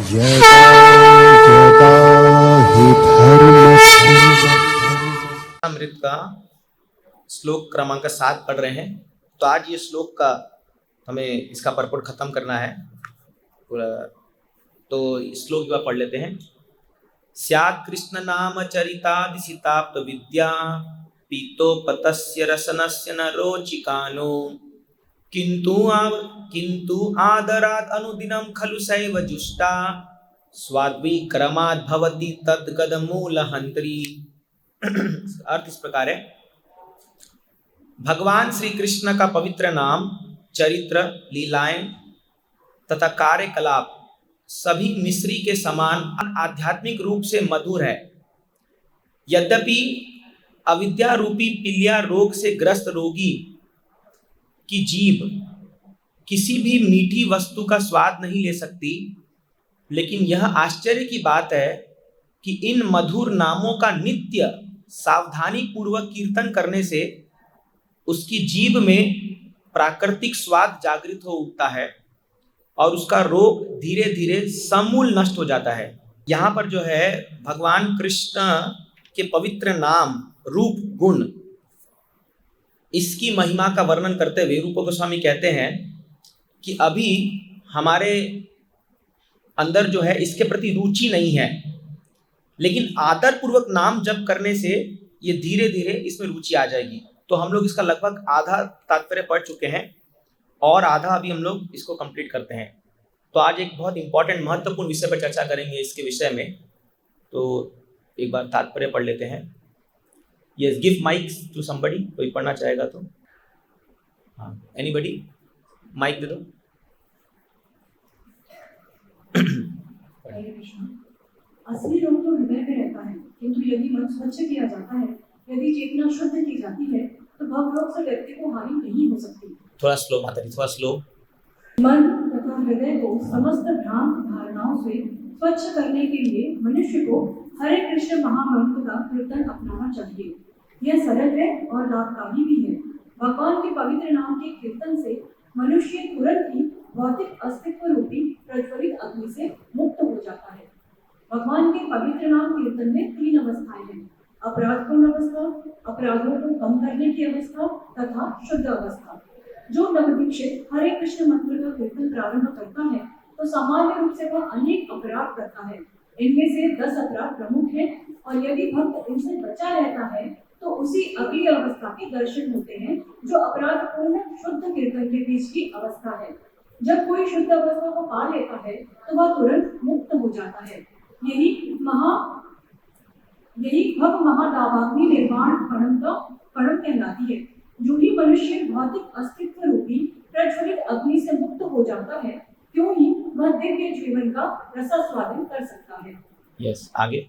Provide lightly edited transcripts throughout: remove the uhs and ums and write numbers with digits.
यदा यदा हि धर्मस्य अमृत का श्लोक क्रमांक 7 पढ़ रहे हैं। तो आज ये श्लोक का हमें इसका परपट खत्म करना है पूरा। तो श्लोक जो पढ़ लेते हैं। स्यात् कृष्ण नाम चरितादिसिताप्त विद्या पीतोपतस्य रसनस्य न रोचिकानो किंतु आदरात् अनुदिनं खलु सैव जुष्टा स्वाद्विक्रमात् भवति तद्गदमूलहन्त्री। अर्थ इस प्रकार है। भगवान श्री कृष्ण का पवित्र नाम, चरित्र, लीलाएं तथा कार्यकलाप सभी मिश्री के समान आध्यात्मिक रूप से मधुर है। यद्यपि अविद्या रूपी पीलिया रोग से ग्रस्त रोगी की जीभ किसी भी मीठी वस्तु का स्वाद नहीं ले सकती, लेकिन यह आश्चर्य की बात है कि इन मधुर नामों का नित्य सावधानी पूर्वक कीर्तन करने से उसकी जीभ में प्राकृतिक स्वाद जागृत हो उठता है और उसका रोग धीरे धीरे समूल नष्ट हो जाता है। यहाँ पर जो है भगवान कृष्ण के पवित्र नाम, रूप, गुण, इसकी महिमा का वर्णन करते हुए रूप गोस्वामी कहते हैं कि अभी हमारे अंदर जो है इसके प्रति रुचि नहीं है, लेकिन आदर पूर्वक नाम जप करने से ये धीरे धीरे इसमें रुचि आ जाएगी। तो हम लोग इसका लगभग आधा तात्पर्य पढ़ चुके हैं और आधा अभी हम लोग इसको कंप्लीट करते हैं। तो आज एक बहुत इंपॉर्टेंट महत्वपूर्ण विषय पर चर्चा करेंगे इसके विषय में। तो एक बार तात्पर्य पढ़ लेते हैं। Yes, give mike to somebody. कोई पढ़ना चाहेगा तो हाँ, एनीबडी माइक दे दो। असली रोग तो हृदय में रहता है, किंतु यदि मन स्वच्छ किया जाता है, यदि चेतना शुद्ध की जाती है, तो भव रोग से व्यक्ति को हानि नहीं हो सकती। थोड़ा स्लो माता जी, थोड़ा स्लो। मन तथा हृदय को समस्त भ्रांत धारणाओं से स्वच्छ करने के लिए मनुष्य को हरे कृष्ण महामंत्र का कीर्तन अपनाना चाहिए। यह सरल है और लाभकारी भी है। भगवान के पवित्र नाम के कीर्तन से मनुष्य तुरंत ही भौतिक अस्तित्व रूपी प्रज्वलित अग्नि से मुक्त हो जाता है। भगवान के पवित्र नाम कीर्तन में 3 अवस्थाएं हैं: अपराधपूर्ण अवस्था, अपराधों को कम करने की अवस्था तथा शुद्ध अवस्था। जो नवदीक्षित हरे कृष्ण मंत्र का कीर्तन प्रारंभ करता है तो सामान्य रूप से वह अनेक अपराध करता है। इनमें से 10 अपराध प्रमुख हैं और यदि भक्त इनसे बचा रहता है तो उसी अगली अवस्था के दर्शन होते हैं, जो अपराधपूर्ण शुद्ध कीर्तन के बीच की अवस्था है। जब कोई शुद्ध अवस्था को पा लेता है तो वह तुरंत मुक्त हो जाता है। यही भव महादावाग्नि निर्वाण पणम कहलाती है। जो ही मनुष्य भौतिक अस्तित्व रूपी प्रज्वलित अग्नि से मुक्त हो जाता है, क्यों ही वह दिव्य जीवन का रसास्वादन कर सकता है। यस, आगे।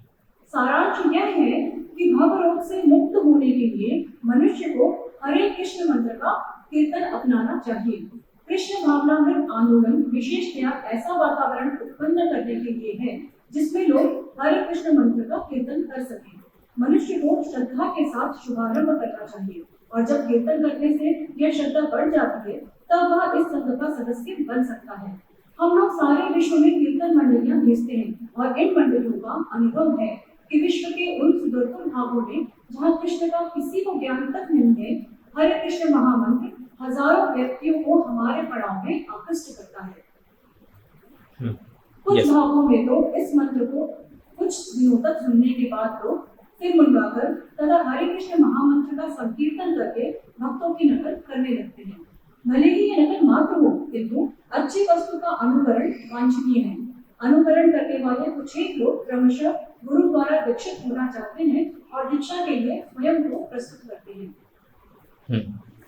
सारांश यह है कि भव रोग से मुक्त होने के लिए मनुष्य को हरे कृष्ण मंत्र का कीर्तन अपनाना चाहिए। कृष्ण भावनामृत आंदोलन विशेषतया ऐसा वातावरण उत्पन्न करने के लिए है जिसमें लोग हरे कृष्ण मंत्र का कीर्तन कर सकें। मनुष्य को श्रद्धा के साथ शुभारंभ करना चाहिए और जब कीर्तन करने से यह श्रद्धा बढ़ जाती है तब वह इस संघ का सदस्य बन सकता है। हम लोग सारे विश्व में कीर्तन मंडलियां भेजते हैं और इन मंडलियों का अनुभव है कि विश्व के उन सुदूर भागों में जहाँ कृष्ण का किसी को ज्ञान तक नहीं है, हरे कृष्ण महामंत्र हजारों व्यक्तियों को हमारे पड़ाव में आकृष्ट करता है। कुछ भागों में तो इस मंत्र को कुछ दिनों तक सुनने के बाद लोग सिर मुंडवाकर तथा हरे कृष्ण महामंत्र का संकीर्तन करके भक्तों की नकल करने लगते हैं। भले ही ये नकल मात्र हो, किंतु अच्छी वस्तु का अनुकरण वांछनीय है। अनुकरण करने वाले कुछ एक लोग क्रमशः गुरु द्वारा दीक्षित होना चाहते हैं और दीक्षा के लिए स्वयं को प्रस्तुत करते हैं।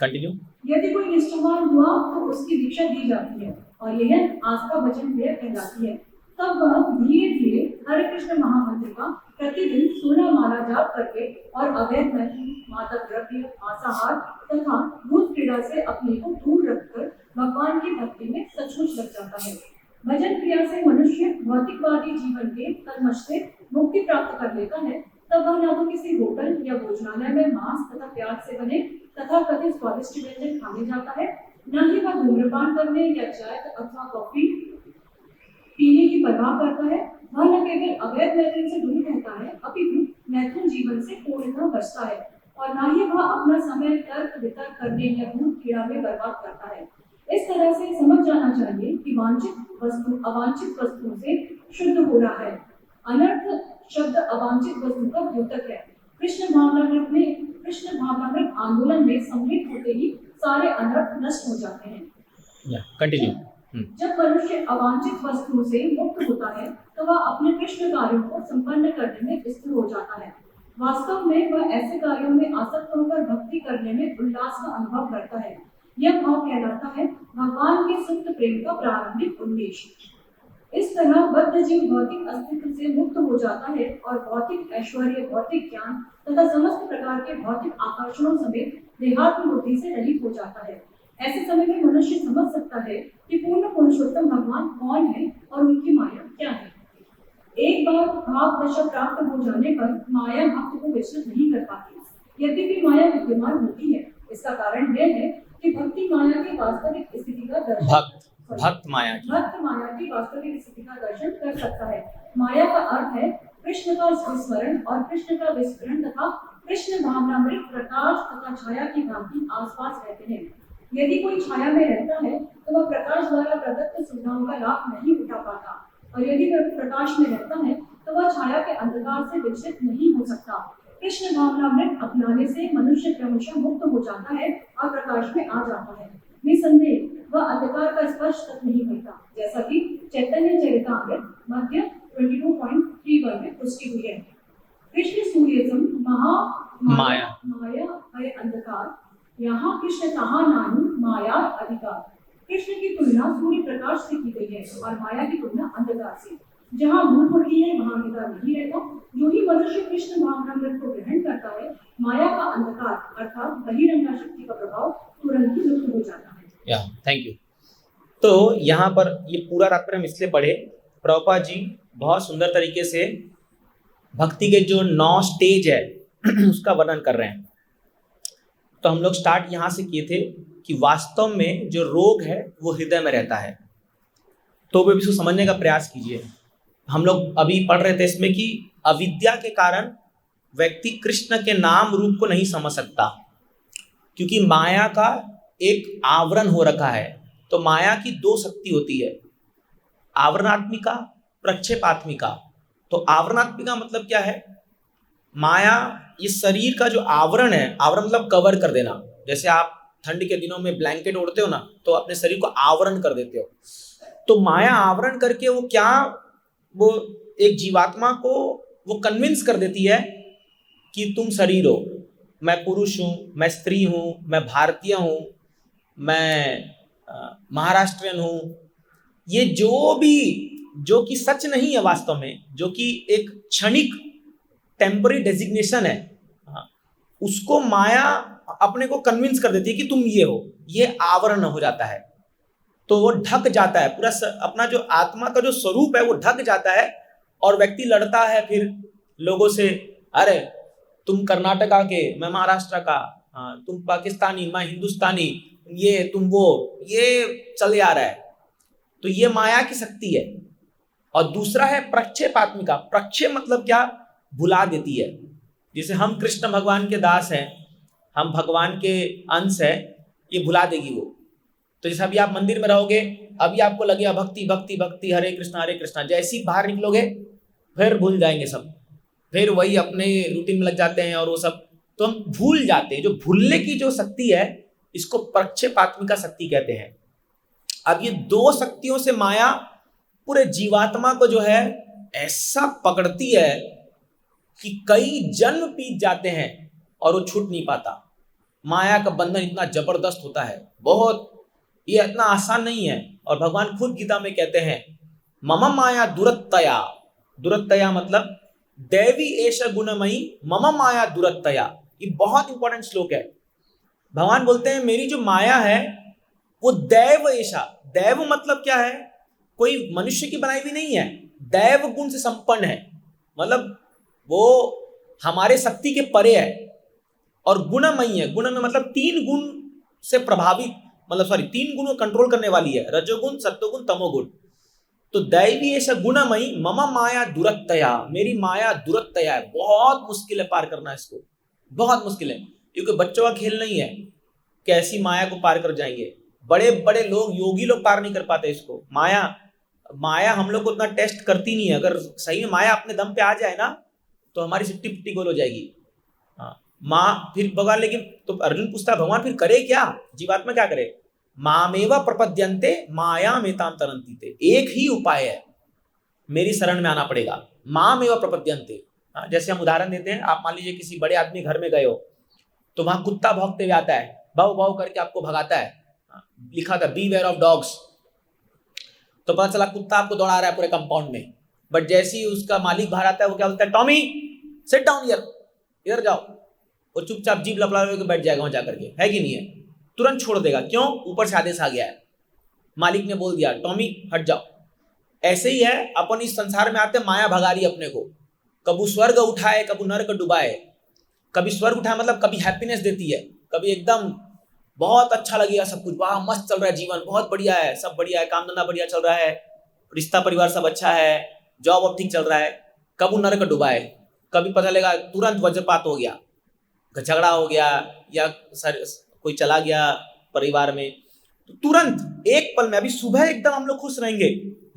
कंटिन्यू। यदि कोई निष्ठावान हुआ तो उसकी दीक्षा दी जाती है और यह आस्था वचन क्रिया कहलाती है। तब वह धीरे धीरे हरे कृष्ण महामंत्र का प्रतिदिन 16 माला जाप करके और अवैध मादक द्रव्य, मांसाहार तथा भूत क्रीड़ा से अपने को दूर रखकर भगवान की भक्ति में सचमुच लग जाता है। भजन क्रिया से मनुष्य भौतिकवादी जीवन के कलमश से मुक्ति प्राप्त कर लेता है। तब वह न तो किसी होटल या भोजनालय में मांस तथा प्याज से बने तथा कथित स्वादिष्ट व्यंजन खाने जाता है, न ही वह धूम्रपान करने या चाय अथवा कॉफी पीने की परवाह करता है, वह न केवल अवैध मैथुन से दूर रहता है, अपितु मैथुन जीवन से पूर्णतः बचता है और न ही वह अपना समय तर्क वितर्क करने या भूत कीड़ा में बर्बाद करता है। इस तरह से समझ जाना चाहिए कि वांछित वस्तु अवांछित वस्तुओं से शुद्ध हो रहा है। अनर्थ शब्द अवांछित वस्तु का द्योतक है। कृष्ण भावनामृत आंदोलन में सम्मिलित होते ही सारे अनर्थ नष्ट हो जाते हैं। कंटिन्यू। जब मनुष्य अवांछित वस्तुओं से मुक्त होता है तो वह अपने कृष्ण कार्यों को संपन्न करने में स्थिर हो जाता है। वास्तव में वह ऐसे कार्यों में आसक्त होकर भक्ति करने में उल्लास का अनुभव करता है। यह भाव कहलाता है भगवान के सुप्त प्रेम का प्रारंभिक उन्मेष। इस तरह बद्ध जीव भौतिक अस्तित्व से मुक्त हो जाता है और भौतिक ऐश्वर्य, भौतिक ज्ञान तथा समस्त प्रकार के भौतिक आकर्षणों समेत देहात्म बुद्धि से रहित हो जाता है। ऐसे समय में मनुष्य समझ सकता है कि पूर्ण पुरुषोत्तम भगवान कौन है और उनकी माया क्या है। एक बार भाव दशा प्राप्त हो जाने पर माया भक्त को विचलित नहीं कर पाती। यद्यपि माया विद्यमान होती है, इसका कारण यह है कि भक्ति माया की वास्तविक स्थिति का दर्शन भक्त माया की वास्तविक स्थिति का दर्शन कर सकता है। माया का अर्थ है कृष्ण का विस्मरण और कृष्ण का विस्मरण तथा कृष्ण भावनामृत प्रकाश तथा छाया की भांति आसपास रहते हैं। यदि कोई छाया में रहता है तो वह प्रकाश द्वारा प्रदत्त सुविधाओं का लाभ नहीं उठा पाता, और यदि वह प्रकाश में रहता है तो वह छाया के अंधकार से विचलित नहीं हो सकता। कृष्ण भावनामृत अपनाने से मनुष्य क्रमशः मुक्त हो जाता है और प्रकाश में आ जाता है। निसंदेह वह अंधकार का स्पर्श तक नहीं करता, जैसा कि चैतन्य चरितामृत मध्य 22.31 में पुष्टि हुई है। कृष्ण सूर्यसम माया है अंधकार, यहाँ कृष्ण कहाँ नानु माया अधिकार। कृष्ण की तुलना सूर्य प्रकाश से की गई है और माया की तुलना अंधकार से। जहाँ धूप होती है वहाँ अंधकार नहीं रहता। जो ही मनुष्य कृष्ण भावनामृत को ग्रहण करता है, माया का अंधकार अर्थात बहिरंगा शक्ति का प्रभाव तुरंत ही लुप्त हो जाता है। Thank you. तो यहाँ पर ये पूरा रात्र हम इसलिए पढ़े, प्रभुपाद जी बहुत सुंदर तरीके से भक्ति के जो 9 स्टेज है उसका वर्णन कर रहे हैं। तो हम लोग स्टार्ट यहाँ से किए थे कि वास्तव में जो रोग है वो हृदय में रहता है। तो वो इसको समझने का प्रयास कीजिए। हम लोग अभी पढ़ रहे थे इसमें कि अविद्या के कारण व्यक्ति कृष्ण के नाम रूप को नहीं समझ सकता, क्योंकि माया का एक आवरण हो रखा है। तो माया की 2 शक्ति होती है, आवरणात्मिका, प्रक्षेपात्मिका। तो आवरणात्मिका मतलब क्या है? माया इस शरीर का जो आवरण है, आवरण मतलब कवर कर देना। जैसे आप ठंड के दिनों में ब्लैंकेट ओढ़ते हो ना, तो अपने शरीर को आवरण कर देते हो। तो माया आवरण करके वो एक जीवात्मा को वो कन्विंस कर देती है कि तुम शरीर हो, मैं पुरुष हूँ, मैं स्त्री हूँ, मैं भारतीय हूँ, मैं महाराष्ट्रियन हूँ। ये जो कि सच नहीं है वास्तव में, जो कि एक क्षणिक टेम्पररी डेजिग्नेशन है, उसको माया अपने को कन्विंस कर देती है कि तुम ये हो। ये आवरण हो जाता है, तो वो ढक जाता है पूरा अपना जो आत्मा का जो स्वरूप है वो ढक जाता है। और व्यक्ति लड़ता है फिर लोगों से, अरे तुम कर्नाटका के, मैं महाराष्ट्र का, तुम पाकिस्तानी, मैं हिंदुस्तानी, ये तुम वो, ये चले आ रहा है। तो ये माया की शक्ति है। और दूसरा है प्रक्षेपात्मिका। प्रक्षेप मतलब क्या? भुला देती है। जैसे हम कृष्ण भगवान के दास हैं, हम भगवान के अंश हैं, ये भुला देगी वो। तो जैसे अभी आप मंदिर में रहोगे, अभी आपको लगेगा भक्ति भक्ति भक्ति, हरे कृष्णा, जैसे ही बाहर निकलोगे फिर भूल जाएंगे सब, फिर वही अपने रूटीन में लग जाते हैं और वो सब, तो हम भूल जाते हैं। जो भूलने की जो शक्ति है, इसको प्रक्षेपात्मिका शक्ति कहते हैं। अब ये 2 शक्तियों से माया पूरे जीवात्मा को जो है ऐसा पकड़ती है कि कई जन्म बीत जाते हैं और वो छूट नहीं पाता। माया का बंधन इतना जबरदस्त होता है, बहुत, ये इतना आसान नहीं है। और भगवान खुद गीता में कहते हैं, मम माया दुरत्तया। दुरत्तया मतलब दैवी एष गुणमयी मम माया दुरत्तया। ये बहुत इंपॉर्टेंट श्लोक है। भगवान बोलते हैं मेरी जो माया है वो दैव ऐसा। दैव मतलब क्या है? कोई मनुष्य की बनाई हुई नहीं है, दैव गुण से संपन्न है। मतलब वो हमारे शक्ति के परे है और गुणमयी है। गुण में मतलब 3 गुण से प्रभावित, मतलब 3 गुणों कंट्रोल करने वाली है, रजोगुण, सत्वगुण, तमोगुण। तो दैवी ऐसा गुणमयी मम माया दुरत्तया, मेरी माया दुरत्तया है, बहुत मुश्किल है पार करना इसको, बहुत मुश्किल है, क्योंकि बच्चों का खेल नहीं है, कैसी माया को पार कर जाएंगे। बड़े बड़े लोग, योगी लोग पार नहीं कर पाते इसको। माया हम लोग को उतना टेस्ट करती नहीं है। अगर सही में माया अपने दम पे आ जाए ना तो हमारी सिट्टी पिट्टी गोल हो जाएगी। हाँ, माँ फिर भगवान, लेकिन तो अर्जुन पूछता है भगवान फिर करे क्या, जीवात्मा क्या करे? मामेव प्रपद्यन्ते मायामेतां तरन्ति ते, एक ही उपाय है, मेरी शरण में आना पड़ेगा। मामेव प्रपद्यन्ते, जैसे हम उदाहरण देते हैं, आप मान लीजिए किसी बड़े आदमी घर में गए हो तो वहां कुत्ता भौंकते हुए आता है, भाव भाव करके आपको भगाता है, लिखा था बीवेयर ऑफ डॉग्स, तो पता चला कुत्ता आपको दौड़ा रहा है पूरे कंपाउंड में। बट जैसे ही उसका मालिक बाहर आता है वो क्या बोलता है, टॉमी सिट डाउन हियर, इधर जाओ, वो चुपचाप जीभ लपड़ा के बैठ जाएगा वहां जाकर के, है कि नहीं है? तुरंत छोड़ देगा, क्यों? ऊपर से आदेश आ गया है, मालिक ने बोल दिया टॉमी हट जाओ। ऐसे ही है, अपन इस संसार में आते माया भगा रही अपने को, कभी स्वर्ग उठाए कभी नरक डुबाए। कभी स्वर्ग उठाए मतलब कभी हैप्पीनेस देती है, कभी एकदम बहुत अच्छा लगेगा सब कुछ, वाह मस्त चल रहा है जीवन, बहुत बढ़िया है, सब बढ़िया है, काम धंधा बढ़िया चल रहा है, रिश्ता परिवार सब अच्छा है, जॉब अब ठीक चल रहा है। कब नरक डुबाए, कभी पता लगा तुरंत वज्रपात हो गया, झगड़ा हो गया, या कोई चला गया परिवार में, तो तुरंत एक पल में, अभी सुबह एकदम हम लोग खुश रहेंगे,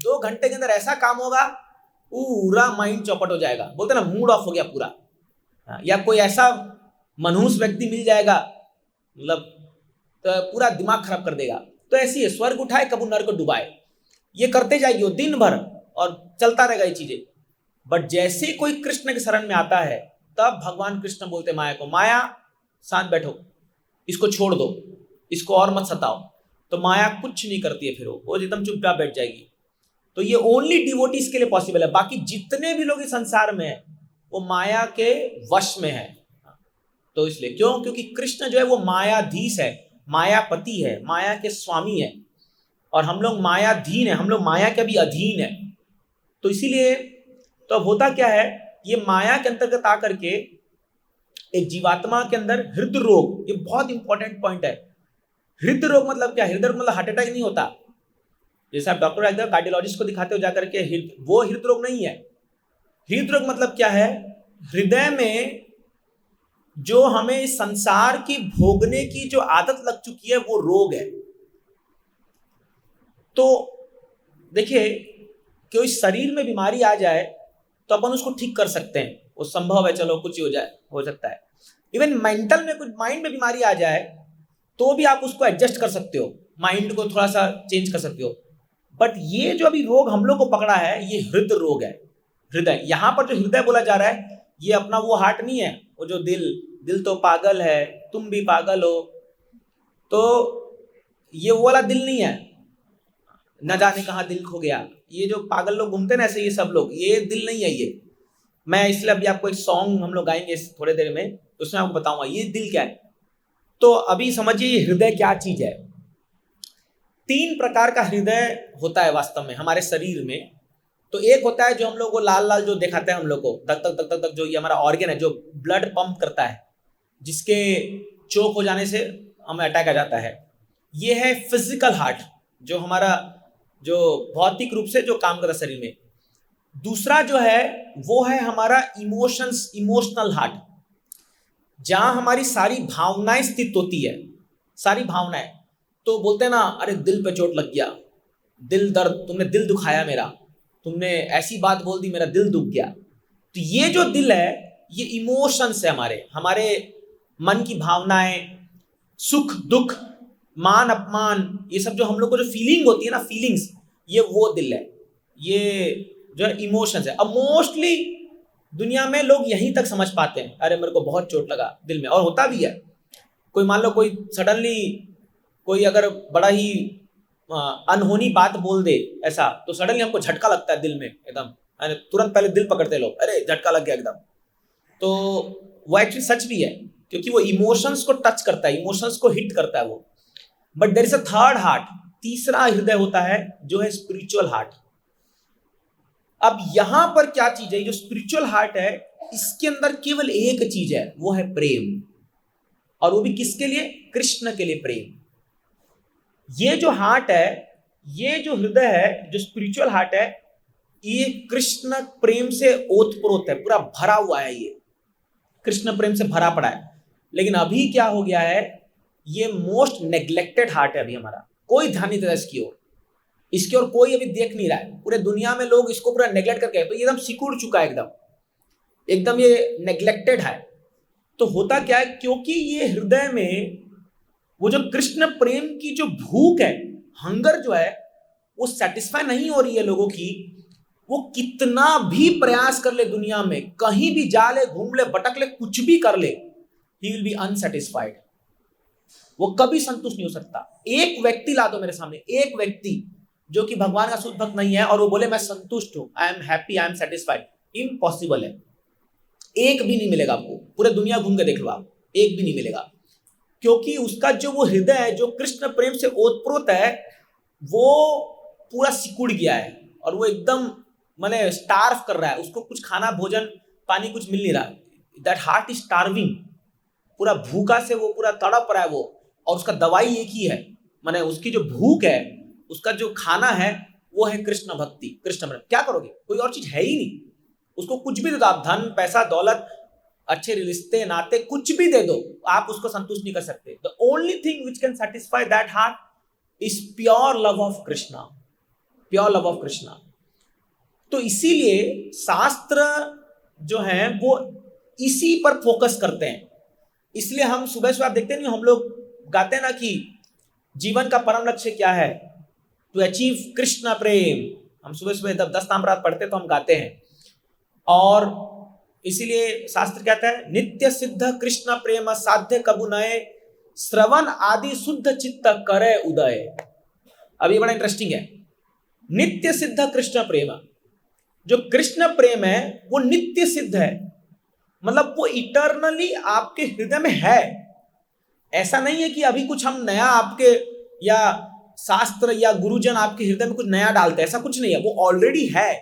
2 घंटे के अंदर ऐसा काम होगा पूरा माइंड चौपट हो जाएगा, बोलते ना मूड ऑफ हो गया पूरा। या कोई ऐसा मनहूस व्यक्ति मिल जाएगा, मतलब तो पूरा दिमाग खराब कर देगा। तो ऐसी है, स्वर्ग उठाए कबू नरक डुबाए, ये करते जाएगी वो दिन भर और चलता रहेगा ये चीजें। बट जैसे कोई कृष्ण के शरण में आता है तब भगवान कृष्ण बोलते माया को, माया शांत बैठो, इसको छोड़ दो, इसको और मत सताओ। तो माया कुछ नहीं करती है, फिर वो एकदम चुपचाप बैठ जाएगी। तो ये ओनली डिवोटीज के लिए पॉसिबल है, बाकी जितने भी लोग इस संसार में है वो माया के वश में है। तो इसलिए क्यों? क्योंकि कृष्ण जो है वो मायाधीश है, मायापति है, माया के स्वामी है, और हम लोग मायाधीन है, हम लोग माया के भी अधीन है। तो इसीलिए तो अब होता क्या है, ये माया के अंतर्गत आकर के एक जीवात्मा के अंदर हृदय रोग, ये बहुत इंपॉर्टेंट पॉइंट है। हृदय रोग मतलब क्या? हृदय रोग मतलब हार्ट अटैक नहीं होता, जैसे आप डॉक्टर कार्डियोलॉजिस्ट को दिखाते हो जाकर के, वो हृदय रोग नहीं है। हृदय रोग मतलब क्या है? हृदय में जो हमें संसार की भोगने की जो आदत लग चुकी है वो रोग है। तो देखिए, कोई शरीर में बीमारी आ जाए तो अपन उसको ठीक कर सकते हैं, वो संभव है, चलो कुछ ही हो जाए, हो सकता है। इवन मेंटल में कुछ माइंड में बीमारी आ जाए तो भी आप उसको एडजस्ट कर सकते हो, माइंड को थोड़ा सा चेंज कर सकते हो। बट ये जो अभी रोग हम लोग को पकड़ा है ये हृदय रोग है। हृदय, यहाँ पर जो हृदय बोला जा रहा है ये अपना वो हार्ट नहीं है, वो जो दिल तो पागल है, तुम भी पागल हो, तो ये वो वाला दिल नहीं है, न जाने कहाँ दिल खो गया, ये जो पागल लोग घूमते हैं ना ऐसे, ये सब लोग, ये दिल नहीं है ये। मैं इसलिए अभी आपको एक सॉन्ग हम लोग गाएंगे थोड़ी देर में, उसमें आपको बताऊंगा ये दिल क्या है। तो अभी समझिए ये हृदय क्या चीज है। 3 प्रकार का हृदय होता है वास्तव में हमारे शरीर में। तो एक होता है जो हम लोग को लाल लाल जो दिखाता है हम लोग को, धक धक धक धक, जो ये हमारा ऑर्गन है जो ब्लड पंप करता है, जिसके चोक हो जाने से हमें अटैक आ जाता है, ये है फिजिकल हार्ट, जो हमारा जो भौतिक रूप से जो काम करता है शरीर में। दूसरा जो है वो है हमारा इमोशनल हार्ट, जहां हमारी सारी भावनाएं स्थित होती है, सारी भावनाएं। तो बोलते हैं ना, अरे दिल पे चोट लग गया, दिल दर्द, तुमने दिल दुखाया मेरा, तुमने ऐसी बात बोल दी, मेरा दिल दुख गया। तो ये जो दिल है ये इमोशंस है, हमारे मन की भावनाएं, सुख दुख, मान अपमान, ये सब जो हम लोग को जो फीलिंग होती है ना, फीलिंग्स, ये वो दिल है, ये जो है इमोशंस है। अब मोस्टली दुनिया में लोग यहीं तक समझ पाते हैं, अरे मेरे को बहुत चोट लगा दिल में, और होता भी है। कोई मान लो कोई सडनली कोई अगर बड़ा ही अनहोनी बात बोल दे ऐसा, तो सडनली हमको झटका लगता है दिल में एकदम, तुरंत पहले दिल पकड़ते लोग, अरे झटका लग गया एकदम। तो वो एक्चुअली सच भी है, क्योंकि वो इमोशंस को टच करता है, इमोशंस को हिट करता है वो। But there is a third heart, तीसरा हृदय होता है जो है स्पिरिचुअल हार्ट। अब यहां पर क्या चीज है, जो स्पिरिचुअल हार्ट है इसके अंदर केवल एक चीज है, वो है प्रेम, और वो भी किसके लिए? कृष्ण के लिए प्रेम। ये जो हार्ट है ये जो हृदय है, जो स्पिरिचुअल हार्ट है, ये कृष्ण प्रेम से ओतप्रोत है, पूरा भरा हुआ है, ये कृष्ण प्रेम से भरा पड़ा है। लेकिन अभी क्या हो गया है, ये मोस्ट नेग्लेक्टेड हार्ट है अभी हमारा, कोई ध्यान नहीं देता इसकी ओर कोई अभी देख नहीं रहा है। पूरे दुनिया में लोग इसको पूरा नेग्लेक्ट करके, तो ये एकदम सिकुड़ चुका है, एकदम ये नेग्लेक्टेड है। तो होता क्या है, क्योंकि ये हृदय में वो जो कृष्ण प्रेम की जो भूख है, हंगर जो है, वो सेटिस्फाई नहीं हो रही है लोगों की। वो कितना भी प्रयास कर ले दुनिया में, कहीं भी जा ले, घूम ले, भटक ले, कुछ भी कर ले, ही विल बी अनसेटिस्फाइड। वो कभी संतुष्ट नहीं हो सकता। एक व्यक्ति ला दो मेरे सामने, एक व्यक्ति जो कि भगवान का शुद्ध भक्त नहीं है और वो बोले मैं संतुष्ट हूं, I am happy, I am satisfied, impossible है। एक भी नहीं मिलेगा आपको, पूरे दुनिया घूम के देख लो आप, एक भी नहीं मिलेगा। क्योंकि उसका जो वो हृदय है, जो कृष्ण प्रेम से ओतप्रोत है, वो पूरा सिकुड़ गया है और वो एकदम माने स्टार्व कर रहा है। उसको कुछ खाना, भोजन, पानी कुछ मिल नहीं रहा। दैट हार्ट इज स्टार्विंग, पूरा भूखा से वो पूरा तड़प रहा है वो। और उसका दवाई एक ही है, माने उसकी जो भूख है, उसका जो खाना है, वो है कृष्ण भक्ति, कृष्ण प्रेम। क्या करोगे, कोई और चीज है ही नहीं। उसको कुछ भी दे दो आप, धन, पैसा, दौलत, अच्छे रिश्ते, नाते, कुछ भी दे दो, आप उसको संतुष्ट नहीं कर सकते। The only thing which can satisfy that heart is pure love of Krishna, pure love of Krishna. तो इसीलिए शास्त्र जो है वो इसी पर फोकस करते हैं। इसलिए हम सुबह सुबह देखते नहीं, हम लोग गाते हैं ना कि जीवन का परम लक्ष्य क्या है, टू अचीव कृष्ण प्रेम। हम सुबह सुबह जब 10 नाम पढ़ते तो हम गाते हैं। और इसीलिए शास्त्र कहता है, नित्य सिद्ध कृष्ण प्रेम साध्य कबु नए, श्रवण आदि शुद्ध चित्त करे उदय। अब ये बड़ा इंटरेस्टिंग है। नित्य सिद्ध कृष्ण प्रेम, जो कृष्ण प्रेम है वो नित्य सिद्ध है, मतलब वो इटर्नली आपके हृदय में है। ऐसा नहीं है कि अभी कुछ हम नया आपके, या शास्त्र या गुरुजन आपके हृदय में कुछ नया डालते हैं, ऐसा कुछ नहीं है, वो ऑलरेडी है।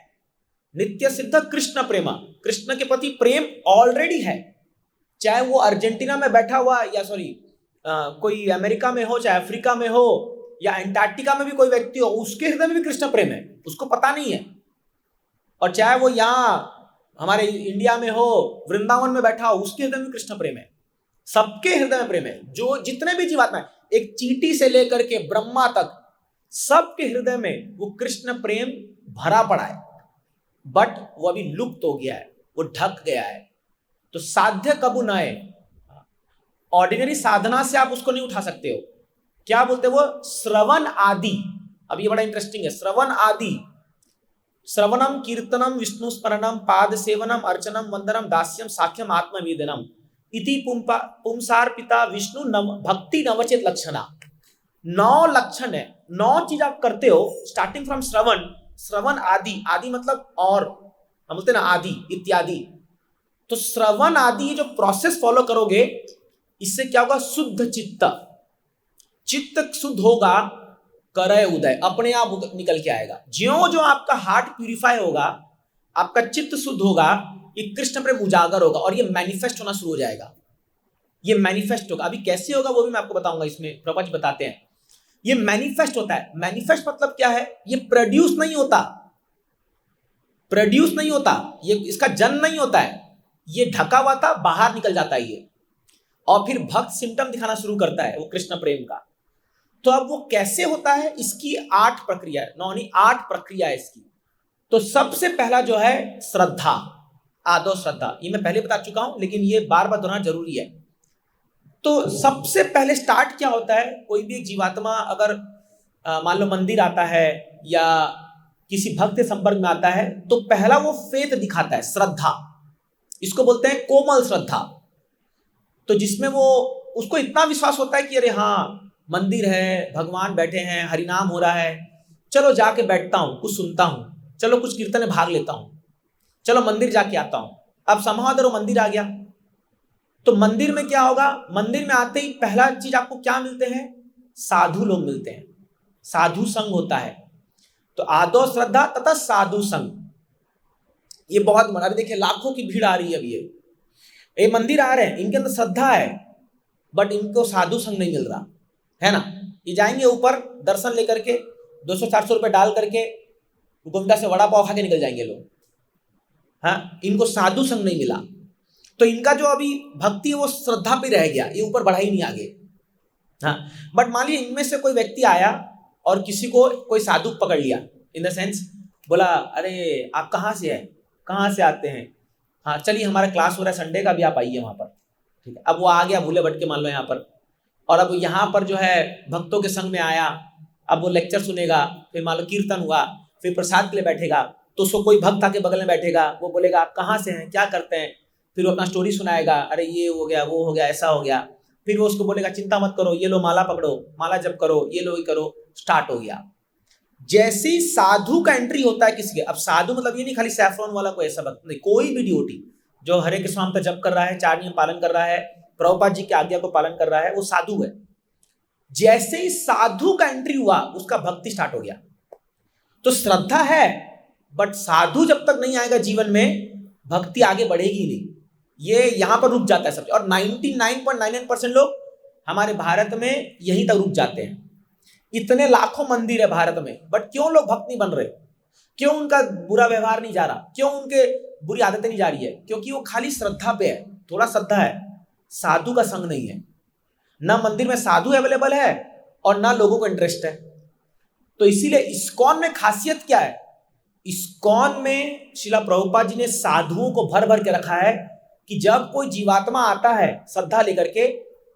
नित्य सिद्ध कृष्ण प्रेम, कृष्ण के प्रति प्रेम ऑलरेडी है। चाहे वो अर्जेंटीना में बैठा हुआ, या कोई अमेरिका में हो, चाहे अफ्रीका में हो, या अंटार्कटिका में भी कोई व्यक्ति हो, उसके हृदय में भी कृष्ण प्रेम है, उसको पता नहीं है। और चाहे वो यहाँ हमारे इंडिया में हो, वृंदावन में बैठा हो, उसके हृदय में कृष्ण प्रेम है। सबके हृदय में प्रेम है। जो जितने भी जीवात्मा है, एक चींटी से लेकर के ब्रह्मा तक, सबके हृदय में वो कृष्ण प्रेम भरा पड़ा है। बट वो अभी लुप्त हो गया है, वो ढक गया है। तो साध्य कबू न है, ऑर्डिनरी साधना से आप उसको नहीं उठा सकते हो। क्या बोलते हैं वो, श्रवण आदि। अब ये बड़ा इंटरेस्टिंग है, श्रवण आदि, श्रवणम कीर्तनम विष्णु स्मरणम पाद सेवनम अर्चनम वंदनम दास्यम साख्यम आत्मवेदनम इति पुंसार्पिता विष्णु भक्ति नवचेत लक्षणा। 9 लक्षण है, 9 चीज आप करते हो, स्टार्टिंग फ्रॉम श्रवण, श्रवण आदि, आदि मतलब और, हम बोलते हैं ना आदि इत्यादि। तो श्रवण आदि ये जो प्रोसेस फॉलो करोगे, इससे क्या होगा, शुद्ध चित्त, चित्त शुद्ध होगा, करे उदय, अपने आप निकल के आएगा। ज्यों जो आपका हार्ट प्यूरिफाई होगा, आपका चित्त शुद्ध होगा, ये कृष्ण प्रेम उजागर होगा और ये मैनिफेस्ट होना शुरू हो जाएगा। ये मैनिफेस्ट होगा। अभी कैसे होगा वो भी मैं आपको बताऊंगा, इसमें प्रभुपाद जी बताते हैं। ये मैनिफेस्ट होता है। मैनिफेस्ट मतलब क्या है, ये प्रोड्यूस नहीं होता, प्रोड्यूस नहीं होता, ये इसका जन्म नहीं होता है, ये ढका हुआ था, बाहर निकल जाता है ये, और फिर भक्त सिम्टम दिखाना शुरू करता है वो कृष्ण प्रेम का। तो अब वो कैसे होता है, इसकी 8 प्रक्रिया है, 8 प्रक्रिया है इसकी। तो सबसे पहला जो है श्रद्धा, आदो श्रद्धा, ये मैं पहले बता चुका हूं, लेकिन ये बार बार दोहराना जरूरी है। तो सबसे पहले स्टार्ट क्या होता है, कोई भी एक जीवात्मा अगर मान लो मंदिर आता है या किसी भक्त के संपर्क में आता है, तो पहला वो फेथ दिखाता है, श्रद्धा। इसको बोलते हैं कोमल श्रद्धा। तो जिसमें वो, उसको इतना विश्वास होता है कि अरे हाँ मंदिर है, भगवान बैठे हैं, हरिनाम हो रहा है, चलो जाके बैठता हूँ, कुछ सुनता हूँ, चलो कुछ कीर्तन में भाग लेता हूँ, चलो मंदिर जाके आता हूँ। अब समाधर वो मंदिर आ गया, तो मंदिर में क्या होगा, मंदिर में आते ही पहला चीज आपको क्या मिलते हैं, साधु लोग मिलते हैं, साधु संग होता है। तो आदो श्रद्धा तथा साधु संग, ये बहुत बड़ा। अभी देखिए लाखों की भीड़ आ रही है, अभी ये मंदिर आ रहे हैं, इनके अंदर श्रद्धा है, बट इनको साधु संग नहीं मिल रहा है ना। ये जाएंगे ऊपर दर्शन लेकर के, 200-400 रुपये डाल करके गोमिता से वड़ा पाव खा के निकल जाएंगे लोग। हाँ, इनको साधु संग नहीं मिला, तो इनका जो अभी भक्ति है वो श्रद्धा पे रह गया, ये ऊपर बढ़ा ही नहीं आगे। हाँ, बट मान लीजिए इनमें से कोई व्यक्ति आया और किसी को कोई साधु पकड़ लिया, इन द सेंस बोला अरे आप कहाँ से हैं, कहाँ से आते हैं, हाँ चलिए हमारा क्लास हो रहा है संडे का, भी आप आइए वहाँ पर, ठीक है। अब वो आ गया भूले भटके मान लो यहाँ पर, और अब यहाँ पर जो है भक्तों के संग में आया, अब वो लेक्चर सुनेगा, फिर मान लो कीर्तन हुआ, फिर प्रसाद के लिए बैठेगा, तो उसको कोई भक्त आके बगल में बैठेगा, वो बोलेगा आप कहाँ से हैं, क्या करते हैं, फिर वो अपना स्टोरी सुनाएगा, अरे ये हो गया, वो हो गया, ऐसा हो गया। फिर वो उसको बोलेगा चिंता मत करो, ये लो माला पकड़ो, माला जप करो, ये लो ये करो, स्टार्ट हो गया। जैसे ही साधु का एंट्री होता है किसी के, अब साधु मतलब ये नहीं खाली सैफरॉन वाला कोई ऐसा भक्त नहीं, कोई भी डिवोटी जो हरे कृष्ण नाम का जप कर रहा है, 4 नियम पालन कर रहा है, प्रभुपाद जी की आज्ञा को पालन कर रहा है, वो साधु है। जैसे ही साधु का एंट्री हुआ उसका भक्ति स्टार्ट हो गया। तो श्रद्धा है, बट साधु जब तक नहीं आएगा जीवन में भक्ति आगे बढ़ेगी नहीं, ये यहां पर रुक जाता है सब। और 99.99% लोग हमारे भारत में यहीं तक रुक जाते हैं। इतने लाखों मंदिर है भारत में, बट क्यों लोग भक्त नहीं बन रहे, क्यों उनका बुरा व्यवहार नहीं जा रहा, क्यों उनके बुरी आदतें नहीं जा रही है? क्योंकि वो खाली श्रद्धा पे है, थोड़ा श्रद्धा है, साधु का संग नहीं है। ना मंदिर में साधु अवेलेबल है और ना लोगों को इंटरेस्ट है। तो इसीलिए इस्कॉन में खासियत क्या है, इस्कॉन में श्रीला प्रभुपाद जी ने साधुओं को भर भर के रखा है कि जब कोई जीवात्मा आता है श्रद्धा लेकर के